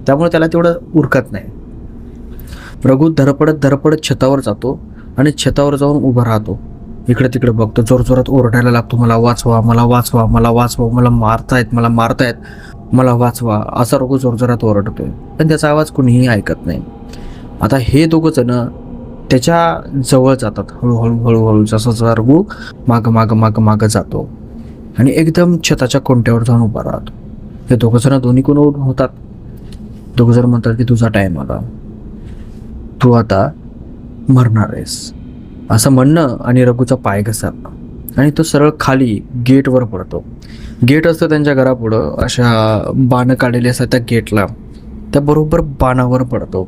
त्यामुळे त्याला तेवढं उरकत नाही. रघु धडपडत छतावर जातो आणि छतावर जाऊन उभा राहतो. इकडे तिकडे बघतो, जोरजोरात ओरडायला लागतो, मला वाचवा, मला वाचवा, मला वाचवा, मला मारतायत, मला मारतायत, मला वाचवा, असा रघु जोरजोरात ओरडतोय. पण त्याचा आवाज कुणीही ऐकत नाही. आता हे दोघं जण त्याच्या जवळ जातात, हळूहळू हळूहळू, जसं रघु माग जातो आणि एकदम छताच्या कोणत्यावर जाऊन उभा राहतो. हे दोघं जण दोन्ही कोण होतात. दोघं जण म्हणतात की तुझा टाइम आला, तू आता मरणार आहेस, असं म्हणणं आणि रघुचा पाय घसरला आणि तो सरळ खाली गेटवर पडतो. गेट असतं त्यांच्या घरापुढं, अशा बाणं काढलेली असतात त्या गेटला, त्या बरोबर बाणावर पडतो.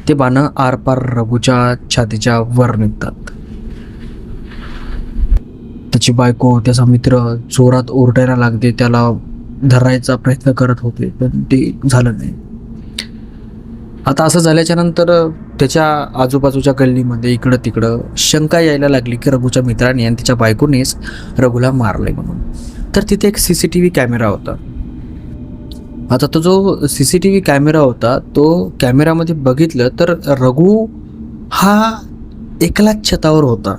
ते बाणं आरपार रघुच्या छातीच्या वर निघतात. त्याची बायको, त्याचा मित्र जोरात ओरडायला लागते, त्याला धरायचा प्रयत्न करत होते पण ते झालं नाही. आता असं झाल्याच्या नंतर त्याच्या आजूबाजूच्या गल्लीमध्ये इकडं तिकडं शंका यायला लागली की रघुच्या मित्राने आणि तिच्या बायकोनेच रघुला मारले म्हणून. तर तिथे एक CCTV कॅमेरा होता. आता तो जो CCTV कॅमेरा होता, तो कॅमेरामध्ये बघितलं तर रघु हा एकलाच छतावर होता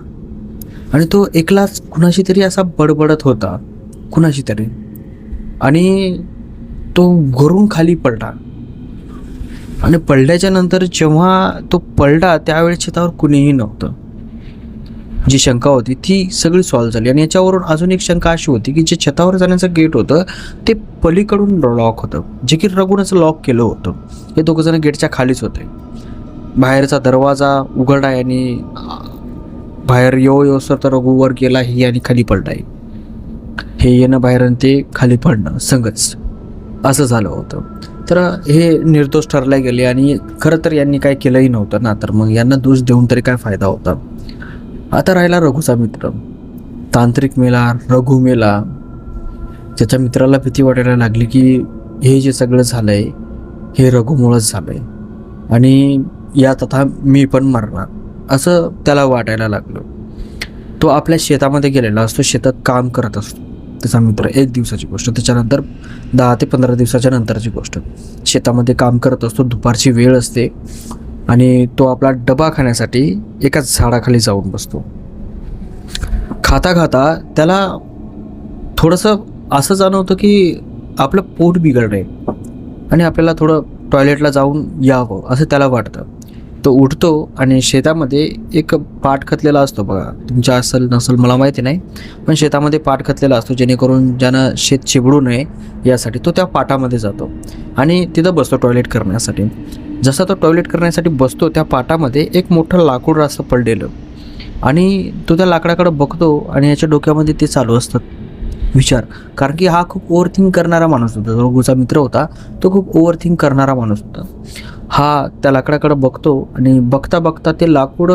आणि तो एकलाच कुणाशी तरी असा बडबडत होता, कुणाशी तरी, आणि तो घरून खाली पडला. आणि पडल्याच्या नंतर जेव्हा तो पडला त्यावेळी छतावर कुणीही नव्हतं. जी शंका होती ती सगळी सॉल्व्ह झाली. आणि याच्यावरून अजून एक शंका अशी होती की जे छतावर जाण्याचं गेट होतं ते पलीकडून लॉक होतं, जे की रघुनंच लॉक केलं होतं. हे दोघं जण गेटच्या खालीच होते. बाहेरचा दरवाजा उघडा आणि बाहेर येऊ तर रघु वर गेला ही आणि खाली पडलाय. हे येणं बाहेर आणि ते खाली पडणं संगच असं झालं होतं. तर हे निर्दोष ठरले गेले आणि खरं तर यांनी काय केलंही नव्हतं ना, तर मग यांना दोष देऊन तरी काय फायदा होता. आता राहिला रघुचा मित्र. तांत्रिक मेला, रघु मेला. त्याच्या मित्राला भीती वाटायला लागली की हे जे सगळं झालंय हे रघुमुळंच झालंय आणि यात आता मी पण मरणार असं त्याला वाटायला लागलं. तो आपल्या शेतामध्ये गेलेला असतो, शेतात काम करत असतो त्याचा मित्र. 1 दिवसाची गोष्ट, त्याच्यानंतर 10 ते 15 दिवसाच्या नंतरची गोष्ट. शेतामध्ये काम करत असतो, दुपारची वेळ असते आणि तो आपला डबा खाण्यासाठी एका झाडाखाली जाऊन बसतो. खाता खाता त्याला थोडंसं असं जाणवतं की आपलं पोट बिघडलंय आणि आपल्याला थोडं टॉयलेटला जाऊन यावं असं त्याला वाटतं. तो उठतो आणि शेतामध्ये एक पाट खतलेला असतो बघा, तुमच्या असेल नसेल मला माहिती नाही, पण शेतामध्ये पाट खतलेला असतो जेणेकरून ज्यानं शेत चिबडू नये यासाठी. तो त्या पाटामध्ये जातो आणि तिथं बसतो टॉयलेट करण्यासाठी. जसा तो टॉयलेट करण्यासाठी बसतो त्या पाटामध्ये एक मोठं लाकूड असं पडलेलं आणि तो त्या लाकडाकडे बघतो आणि याच्या डोक्यामध्ये ते चालू असतात विचार, कारण की हा खूप ओव्हरथिंक करणारा माणूस होता. जो रघुचा मित्र होता तो खूप ओव्हरथिंक करणारा माणूस होता. हा त्या लाकडाकडे बघतो आणि बघता बघता ते लाकूड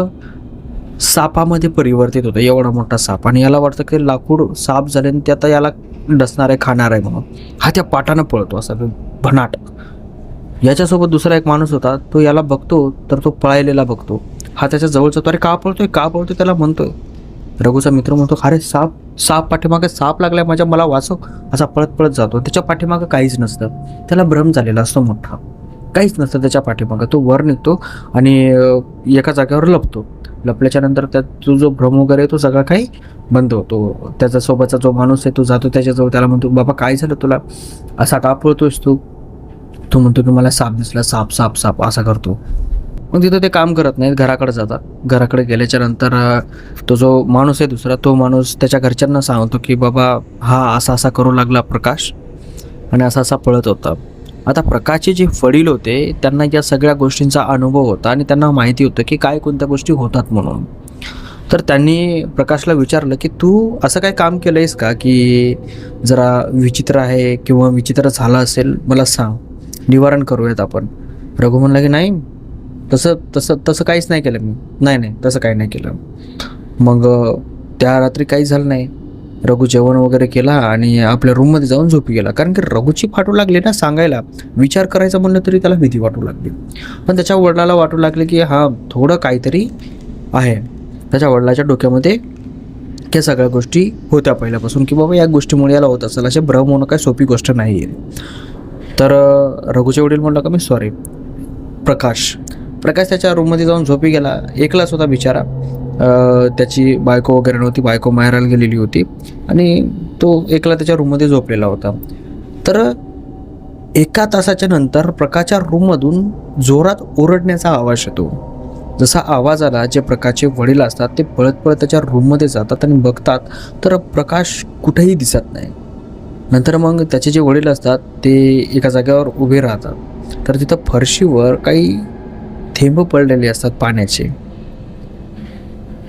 सापामध्ये परिवर्तित होतं, एवढा मोठा साप. आणि याला वाटतं की लाकूड साप झाले आणि ते आता याला डसणार आहे, खाणार आहे म्हणून हा त्या पाटानं पळतो असा भनाट. याच्यासोबत दुसरा एक माणूस होता, तो याला बघतो तर तो पळायलेला बघतो. हा त्याच्या जवळ जातो, अरे का पळतोय का पळतोय त्याला म्हणतोय. रघुचा मित्र म्हणतो, अरे साप पाठीमागे साप लागलाय माझ्या, मला वाचव, असा पळत पळत जातो. त्याच्या पाठीमागं काहीच नसतं, त्याला भ्रम झालेला असतो मोठा, काहीच नसतं त्याच्या पाठीमागं. तो वर निघतो आणि एका जागेवर लपतो. लपल्याच्या नंतर तो जो भ्रम वगैरे तो सगळा काही बंद होतो. त्याच्या सोबतचा जो माणूस आहे तो जातो त्याच्याजवळ, त्याला म्हणतो, बाबा काय झालं तुला, असा का पळतोयस तू. तो म्हणतो की मला साप दिसला, साप साप साप असा करतो. मग तिथं ते काम करत नाहीत, घराकडे जातात. घराकडे गेल्याच्या नंतर तो जो माणूस आहे दुसरा, तो माणूस त्याच्या घरच्यांना सांगतो की बाबा हा असा असा करू लागला प्रकाश आणि असा असा पळत होता. आता प्रकाशचे जे वडील होते त्यांना या सगळ्या गोष्टींचा अनुभव होता आणि त्यांना माहिती होतं की काय कोणत्या गोष्टी होतात म्हणून. तर त्यांनी प्रकाशला विचारलं की तू असं काय काम केलं आहेस का की जरा विचित्र आहे किंवा विचित्र झालं असेल, मला सांग, निवारण करूयात आपण. रघु म्हणला की नाही, तसं तसं तसं काहीच नाही केलं मी. नाही तसं काही नाही केलं. मग त्या रात्री काहीच झालं नाही. रघु जेवण वगैरे केला आणि आपल्या रूममध्ये जाऊन झोपी गेला. कारण की रघुची फाटू लागली ना सांगायला, विचार करायचं म्हणलं तरी त्याला भीती वाटू लागली. पण त्याच्या वडिलाला वाटू लागले की हा थोडं काहीतरी आहे. त्याच्या वडिलाच्या डोक्यामध्ये या सगळ्या गोष्टी होत्या पहिल्यापासून की बाबा या गोष्टीमुळे याला होत असेल. असे भ्रम होणं काही सोपी गोष्ट नाही आहे. तर रघुचे वडील म्हणलं का मी सॉरी. प्रकाश त्याच्या रूममध्ये जाऊन झोपी गेला. एकलाच होता बिचारा. त्याची बायको वगैरे नव्हती, बायको माहेराला गेलेली होती आणि तो एकला त्याच्या रूममध्ये झोपलेला होता. तर 1 तासाच्या नंतर प्रकाशच्या रूममधून जोरात ओरडण्याचा आवाज येतो. जसा आवाज आला, जे प्रकाशचे वडील असतात ते पळत पळत त्याच्या रूममध्ये जातात आणि बघतात तर प्रकाश कुठेही दिसत नाही. नंतर मग त्याचे जे वडील असतात ते एका जागेवर उभे राहतात. तर तिथं फरशीवर काही थेंब पडलेले असतात पाण्याचे.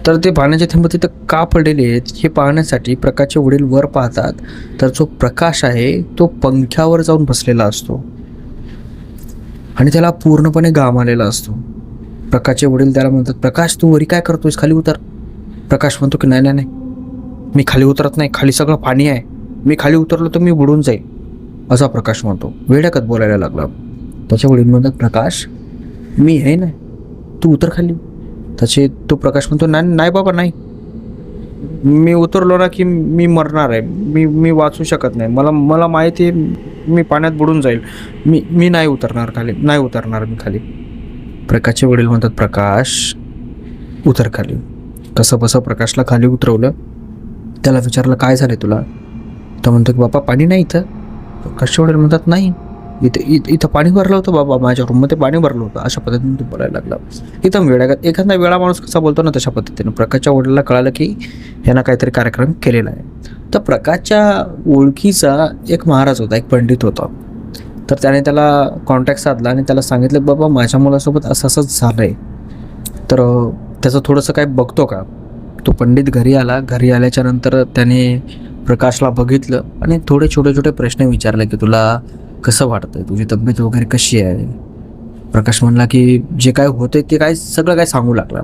तर ते पाण्याचे थेंब तिथं का पडलेले आहेत हे पाहण्यासाठी प्रकाशचे वडील वर पाहतात. तर जो प्रकाश आहे तो पंख्यावर जाऊन बसलेला असतो आणि त्याला पूर्णपणे घाम आलेला असतो. प्रकाशचे वडील त्याला म्हणतात, प्रकाश तू वरी काय करतोयस, खाली उतर. प्रकाश म्हणतो की नाही मी खाली उतरत नाही, खाली सगळं पाणी आहे, मी खाली उतरलो तर मी बुडून जाईल, असा प्रकाश म्हणतो. वेड्याकत बोलायला लागला. त्याचे वडील म्हणतात, प्रकाश मी आहे ना, तू उतर खाली. तो प्रकाश म्हणतो नाही बाबा नाही, मी उतरलो ना की मी मरणार आहे, मी वाचू शकत नाही, मला माहिती आहे मी पाण्यात बुडून जाईल, मी नाही उतरणार मी खाली. प्रकाशचे वडील म्हणतात, प्रकाश उतर खाली. कसं बसं प्रकाशला खाली उतरवलं. त्याला विचारलं काय झालं तुला. तो म्हणतो की बाबा पाणी नाही इथं. प्रकाशचे वडील म्हणतात नाही, इथं पाणी भरलं होतं बाबा, माझ्या रूममध्ये पाणी भरलं होतं. अशा पद्धतीने तो बोलायला लागला. एकदम एखादा वेळा माणूस कसा बोलतो ना तशा पद्धतीने प्रकाशच्या वडिलांना कळालं की यांना काहीतरी कार्यक्रम केलेला आहे. तर प्रकाशच्या ओळखीचा एक महाराज होता, एक पंडित होता. तर त्याने त्याला कॉन्टॅक्ट साधला आणि त्याला सांगितलं बाबा माझ्या मुलासोबत असंच झालं आहे, तर त्याचं थोडंसं काय बघतो का. तो पंडित घरी आल्याच्या नंतर त्याने प्रकाशला बघितलं आणि थोडे छोटे प्रश्न विचारले की तुला कसं वाटतंय, तुझी तब्येत वगैरे कशी आहे. प्रकाश म्हणला की जे काय होते ते सगळं काय सांगू लागला.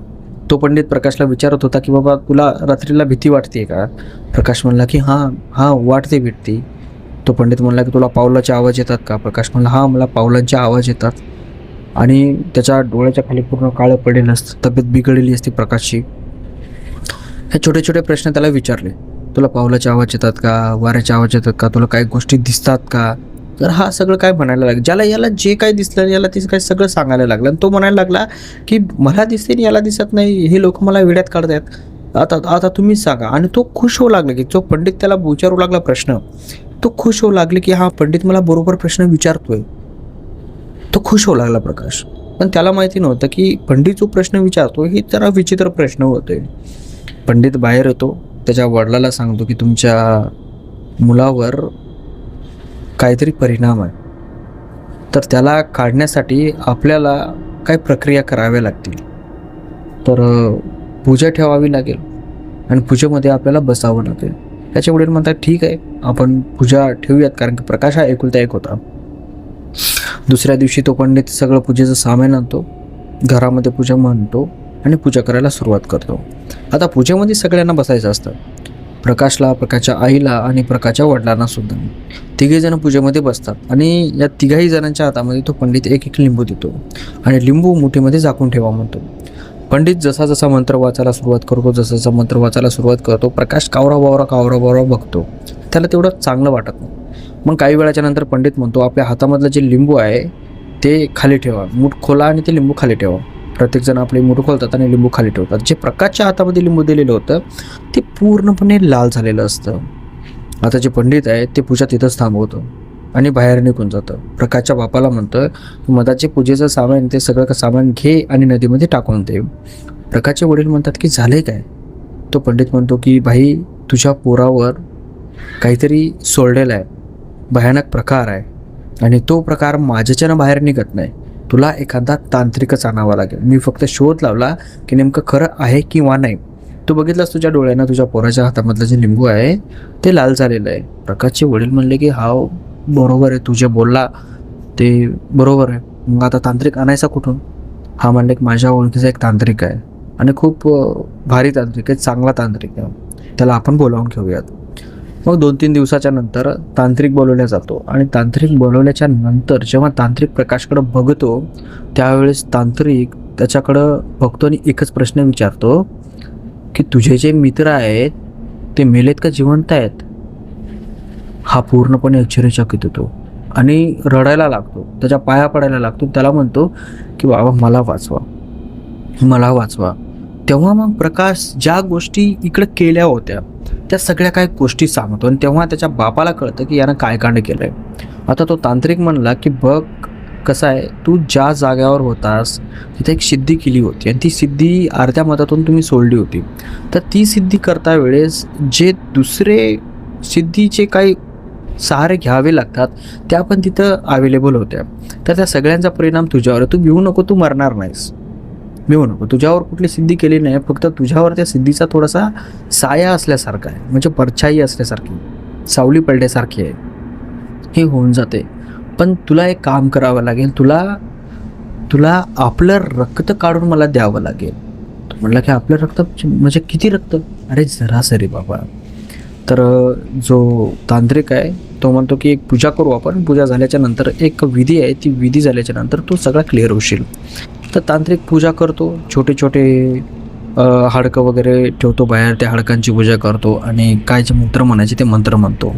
तो पंडित प्रकाशला विचारत होता की बाबा तुला रात्रीला भीती वाटते का. प्रकाश म्हणला की हां वाटते भीती. तो पंडित म्हणला की तुला पावलाचे आवाज येतात का. प्रकाश म्हणला हां मला पावलांचे आवाज येतात. आणि त्याच्या डोळ्याच्या खाली पूर्ण काळं पडलेलं असतं, तब्येत बिघडलेली असते प्रकाशची. हे छोटे प्रश्न त्याला विचारले. तुला पावलाचे आवाज येतात का, वाऱ्याचे आवाज येतात का, तुला काही गोष्टी दिसतात का. तर हा सगळं काय म्हणायला लागला. याला जे काय दिसलं याला ते काय सगळं सांगायला लागलं. आणि तो म्हणायला लागला की मला दिसते आणि याला दिसत नाही, हे लोक मला वेड्यात काढतात, आता तुम्हीच सांगा. आणि तो खुश होऊ लागला की जो पंडित त्याला विचारू लागला प्रश्न, तो खुश होऊ लागले की हा पंडित मला बरोबर प्रश्न विचारतोय. तो खुश होऊ लागला प्रकाश. पण त्याला माहिती नव्हतं की पंडित जो प्रश्न विचारतो हे जरा विचित्र प्रश्न होते. पंडित बाहेर येतो, त्याच्या वडिलाला सांगतो की तुमच्या मुलावर काहीतरी परिणाम आहे, तर त्याला काढण्यासाठी आपल्याला काही प्रक्रिया कराव्या लागतील. तर पूजा ठेवावी लागेल आणि पूजेमध्ये आपल्याला बसावं लागेल. त्याचे वडील म्हणतात ठीक आहे आपण पूजा ठेवूयात, कारण की प्रकाश हा एकुलता एक होता. दुसऱ्या दिवशी तो पंडित सगळं पूजेचं सामान आणतो, घरामध्ये पूजा मांडतो आणि पूजा करायला सुरुवात करतो. आता पूजेमध्ये सगळ्यांना बसायचं असतं, प्रकाशला, प्रकाशच्या आईला आणि प्रकाशच्या वडिलांना सुद्धा. तिघेजण पूजेमध्ये बसतात आणि या तिघाही जणांच्या हातामध्ये तो पंडित एक लिंबू देतो आणि लिंबू मुठीमध्ये झाकून ठेवा म्हणतो. पंडित जसा मंत्र वाचायला सुरुवात करतो, प्रकाश कावरा बघतो. त्याला तेवढं चांगलं वाटत नाही. मग काही वेळाच्या नंतर पंडित म्हणतो आपल्या हातामधलं जे लिंबू आहे ते खाली ठेवा, मूठ खोला आणि ते लिंबू खाली ठेवा. प्रत्येकजण आपले मूठ खोलतात आणि लिंबू खाली ठेवतात. जे प्रकाशच्या हातामध्ये लिंबू दिलेलं होतं ते पूर्णपणे लाल झालेलं असतं. आता जे पंडित आहे ते पूजा तिथंच थांबवतो आणि बाहेर निघून जातं. प्रकाशच्या बापाला म्हणतं की मधाचे पूजेचं सामान ते सगळं सामान घे आणि नदीमध्ये टाकून दे. प्रकाशचे वडील म्हणतात की झाले काय? तो पंडित म्हणतो की भाई तुझ्या पोरावर काहीतरी सोडलेलं आहे, भयानक प्रकार आहे आणि तो प्रकार माझ्याच्यानं बाहेर निघत नाही. तुला एखादा तांत्रिकच आणावा लागेल. मी फक्त शोध लावला की नेमकं खरं आहे किंवा नाही. तू बघितलास तुझ्या डोळ्यानं तुझ्या पोराच्या हातामधलं जे लिंबू आहे ते लाल झालेलं आहे. प्रकाशचे वडील म्हणले की हा बरोबर आहे, तू जे बोलला ते बरोबर आहे. मग आता तांत्रिक आणायचा कुठून? हा म्हणले की माझ्या ओळखीचा एक तांत्रिक आहे आणि खूप भारी तांत्रिक आहे, चांगला तांत्रिक आहे, त्याला आपण बोलावून घेऊयात. मग 2-3 दिवसाच्या नंतर तांत्रिक बोलवला जातो आणि तांत्रिक बोलवल्याच्या नंतर जेव्हा तांत्रिक प्रकाशकडं बघतो त्यावेळेस तांत्रिक त्याच्याकडं बघतो आणि एकच प्रश्न विचारतो की तुझे जे मित्र आहेत ते मेलेत का जिवंत आहेत? हा पूर्णपणे आश्चर्यचकित होतो आणि रडायला लागतो, त्याच्या पाया पडायला लागतो. त्याला म्हणतो की बाबा मला वाचवा, मला वाचवा. तेव्हा मग प्रकाश ज्या गोष्टी इकडे केल्या होत्या त्या सगळ्या काही गोष्टी सांगतो आणि तेव्हा त्याच्या बापाला कळतं की यानं काय कांड केलं आहे. आता तो तांत्रिक म्हणला की बघ कसं आहे, तू ज्या जाग्यावर होतास तिथे एक सिद्धी केली होती आणि ती सिद्धी अर्ध्या मतातून तुम्ही सोडली होती. तर ती सिद्धी करता वेळेस जे दुसरे सिद्धीचे काही सहारे घ्यावे लागतात त्या पण तिथं अवेलेबल होत्या. तर त्या सगळ्यांचा परिणाम तुझ्यावर. तू भिवू नको, तू मरणार नाहीस, भिवू नको. तुझ्यावर कुठली सिद्धी केली नाही, फक्त तुझ्यावर त्या सिद्धीचा थोडासा साया असल्यासारखा आहे, म्हणजे परछाई असल्यासारखी, सावली पडल्यासारखी आहे, हे होऊन जाते. पण तुला एक काम करावं लागेल, तुला आपलं रक्त काढून मला द्यावं लागेल. तो म्हणला की आपलं रक्त म्हणजे किती रक्त? अरे जरासरी बाबा. तर जो तांत्रिक आहे तो म्हणतो की एक पूजा करू आपण, पूजा झाल्याच्या नंतर एक विधी आहे, ती विधी झाल्याच्या नंतर तो सगळा क्लिअर होशील. तर तांत्रिक पूजा करतो, छोटे छोटे हाडकं वगैरे ठेवतो बाहेर, त्या हाडकांची पूजा करतो आणि काय जे मंत्र म्हणायचे ते मंत्र म्हणतो.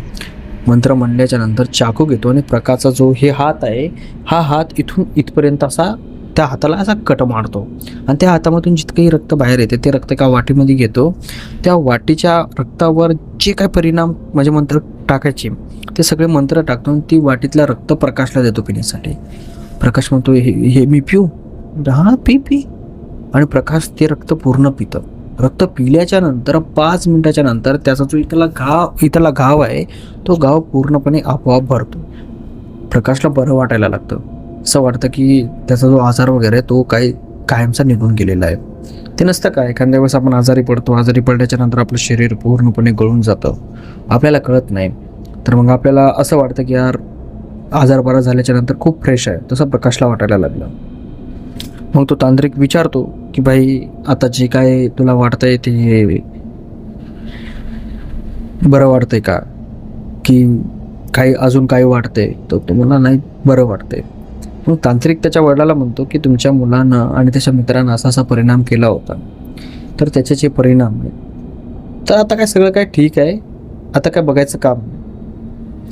मंत्र म्हणल्याच्या नंतर चाकू घेतो आणि प्रकाशचा जो हे हात आहे हा हात इथून इथपर्यंत असा त्या हाताला असा कट मारतो आणि त्या हातामधून जितकंही रक्त बाहेर येते ते रक्त एका वाटीमध्ये घेतो. त्या वाटीच्या रक्तावर जे काय परिणाम म्हणजे मंत्र टाकायचे ते सगळे मंत्र टाकतो आणि ती वाटीतलं रक्त प्रकाशला देतो पिण्यासाठी. प्रकाश म्हणतो हे मी पिऊ? हा पी. आणि प्रकाश ते रक्त पूर्ण पितं. रक्त पिल्याच्या नंतर 5 मिनिटाच्या नंतर त्याचा जो इथला घाव आहे तो घाव पूर्णपणे आपोआप भरतो. प्रकाशला बरं वाटायला लागतं, असं वाटतं की त्याचा जो आजार वगैरे तो काही कायमचा निघून गेलेला आहे. ते नसतं काय, एखाद्या वेळेस आपण आजारी पडतो, आजारी पडल्याच्या नंतर आपलं शरीर पूर्णपणे गळून जातं, आपल्याला कळत नाही. तर मग आपल्याला असं वाटतं की यार आजार बरा झाल्याच्या नंतर खूप फ्रेश आहे, तसं प्रकाशला वाटायला लागलं. मग तो तांत्रिक विचारतो की भाई आता जे काय तुला वाटतंय ते बरं वाटतंय का, की काही अजून काही वाटतंय? तर तुम्हाला नाही बरं वाटतंय. मग तांत्रिक त्याच्या वडिलाला म्हणतो की तुमच्या मुलानं आणि त्याच्या मित्रांना असा परिणाम केला होता, तर त्याचे जे परिणाम आहेत, तर आता काय सगळं काय ठीक आहे, आता काय बघायचं काम नाही.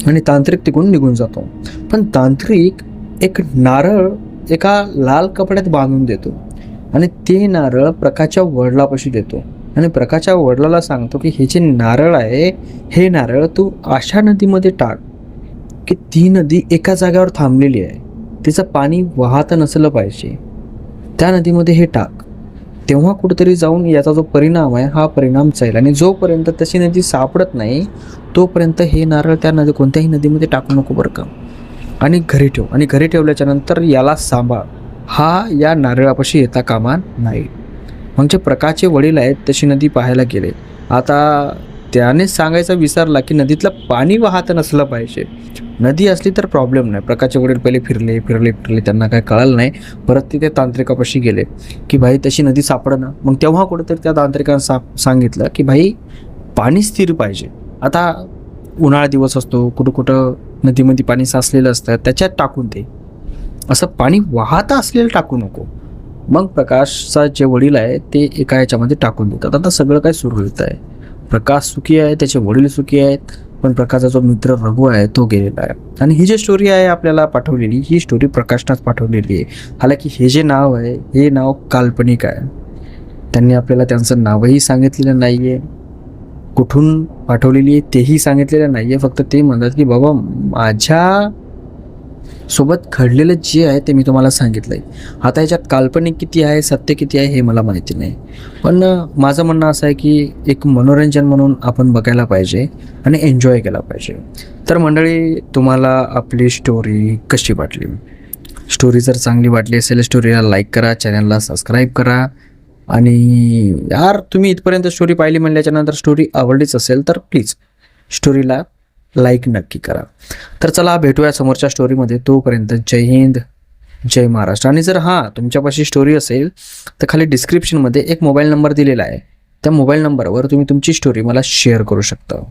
आणि तांत्रिक तिकडून निघून जातो. पण तांत्रिक एक नारळ एका लाल कपड्यात बांधून देतो आणि ते नारळ प्रकाशच्या वडिलापाशी देतो आणि प्रकाशच्या वडिलाला सांगतो की हे जे नारळ आहे हे नारळ तू अशा नदीमध्ये टाक की ती नदी एका जागेवर थांबलेली आहे, तिचं पाणी वाहत नसलं पाहिजे, त्या नदीमध्ये हे टाक. तेव्हा कुठेतरी जाऊन याचा जो परिणाम आहे हा परिणाम जाईल आणि जोपर्यंत तशी नदी सापडत नाही तोपर्यंत हे नारळ त्या कोणत्याही नदीमध्ये टाकू नको बरं का. आणि घरी ठेव, आणि घरी ठेवल्याच्या नंतर याला सांभाळ, हा या नारळापाशी येता कामा नाही. म्हणजे प्रकाशचे वडील आहेत तशी नदी पाहायला गेले. आता त्याने सांगायचा विसरला की नदीतलं पाणी वाहत नसलं पाहिजे. नदी असली तर प्रॉब्लेम नाही. प्रकाशचे वडील पहिले फिरले त्यांना काय कळलं नाही. परत तिथे तांत्रिकापाशी गेले की भाई तशी नदी सापडना. मग तेव्हा कुठेतरी त्या तांत्रिकानं सांगितलं की भाई पाणी स्थिर पाहिजे. आता उन्हाळा दिवस असतो, कुठं नदीमध्ये पाणी साचलेलं असतं, त्याच्यात टाकून दे, असं पाणी वाहत असलेलं टाकू नको. मग प्रकाशचा जे वडील आहे ते एका याच्यामध्ये टाकून देतात. आता सगळं काय सुरळीत आहे, प्रकाश सुखी आहे, त्याचे वडील सुखी आहेत, पण प्रकाशचा जो मित्र रघु आहे तो गेलेला आहे. आणि ही जी स्टोरी आहे आपल्याला पाठवलेली, ही स्टोरी प्रकाशनाच पाठवलेली आहे. हालाकी हे जे नाव आहे हे नाव काल्पनिक आहे, त्यांनी आपल्याला त्यांचं नावही सांगितलेलं नाही आहे कुठून पाठवलेली आहे तेही सांगितलेलं नाही आहे. फक्त ते म्हणतात की बाबा माझ्या सोबत घडलेलं जे आहे ते मी तुम्हाला सांगितलं आहे. आता याच्यात काल्पनिक किती आहे, सत्य किती आहे हे मला माहिती नाही. पण माझं म्हणणं असं आहे की एक मनोरंजन म्हणून आपण बघायला पाहिजे आणि एन्जॉय केला पाहिजे. तर मंडळी, तुम्हाला आपली स्टोरी कशी वाटली? स्टोरी जर चांगली वाटली असेल स्टोरीला लाईक करा, चॅनलला सबस्क्राईब करा. आणि यार तुम्ही इथपर्यंत स्टोरी पाहिली म्हणल्याच्यानंतर स्टोरी आवडलीच असेल तर प्लीज स्टोरीला लाईक नक्की करा. तर चला भेटूया समोरच्या स्टोरीमध्ये. तोपर्यंत जय हिंद, जय महाराष्ट्र. आणि जर तुमच्यापाशी स्टोरी असेल तर खाली डिस्क्रिप्शनमध्ये एक मोबाईल नंबर दिलेला आहे. त्या मोबाईल नंबरवर तुम्ही तुमची स्टोरी मला शेअर करू शकता.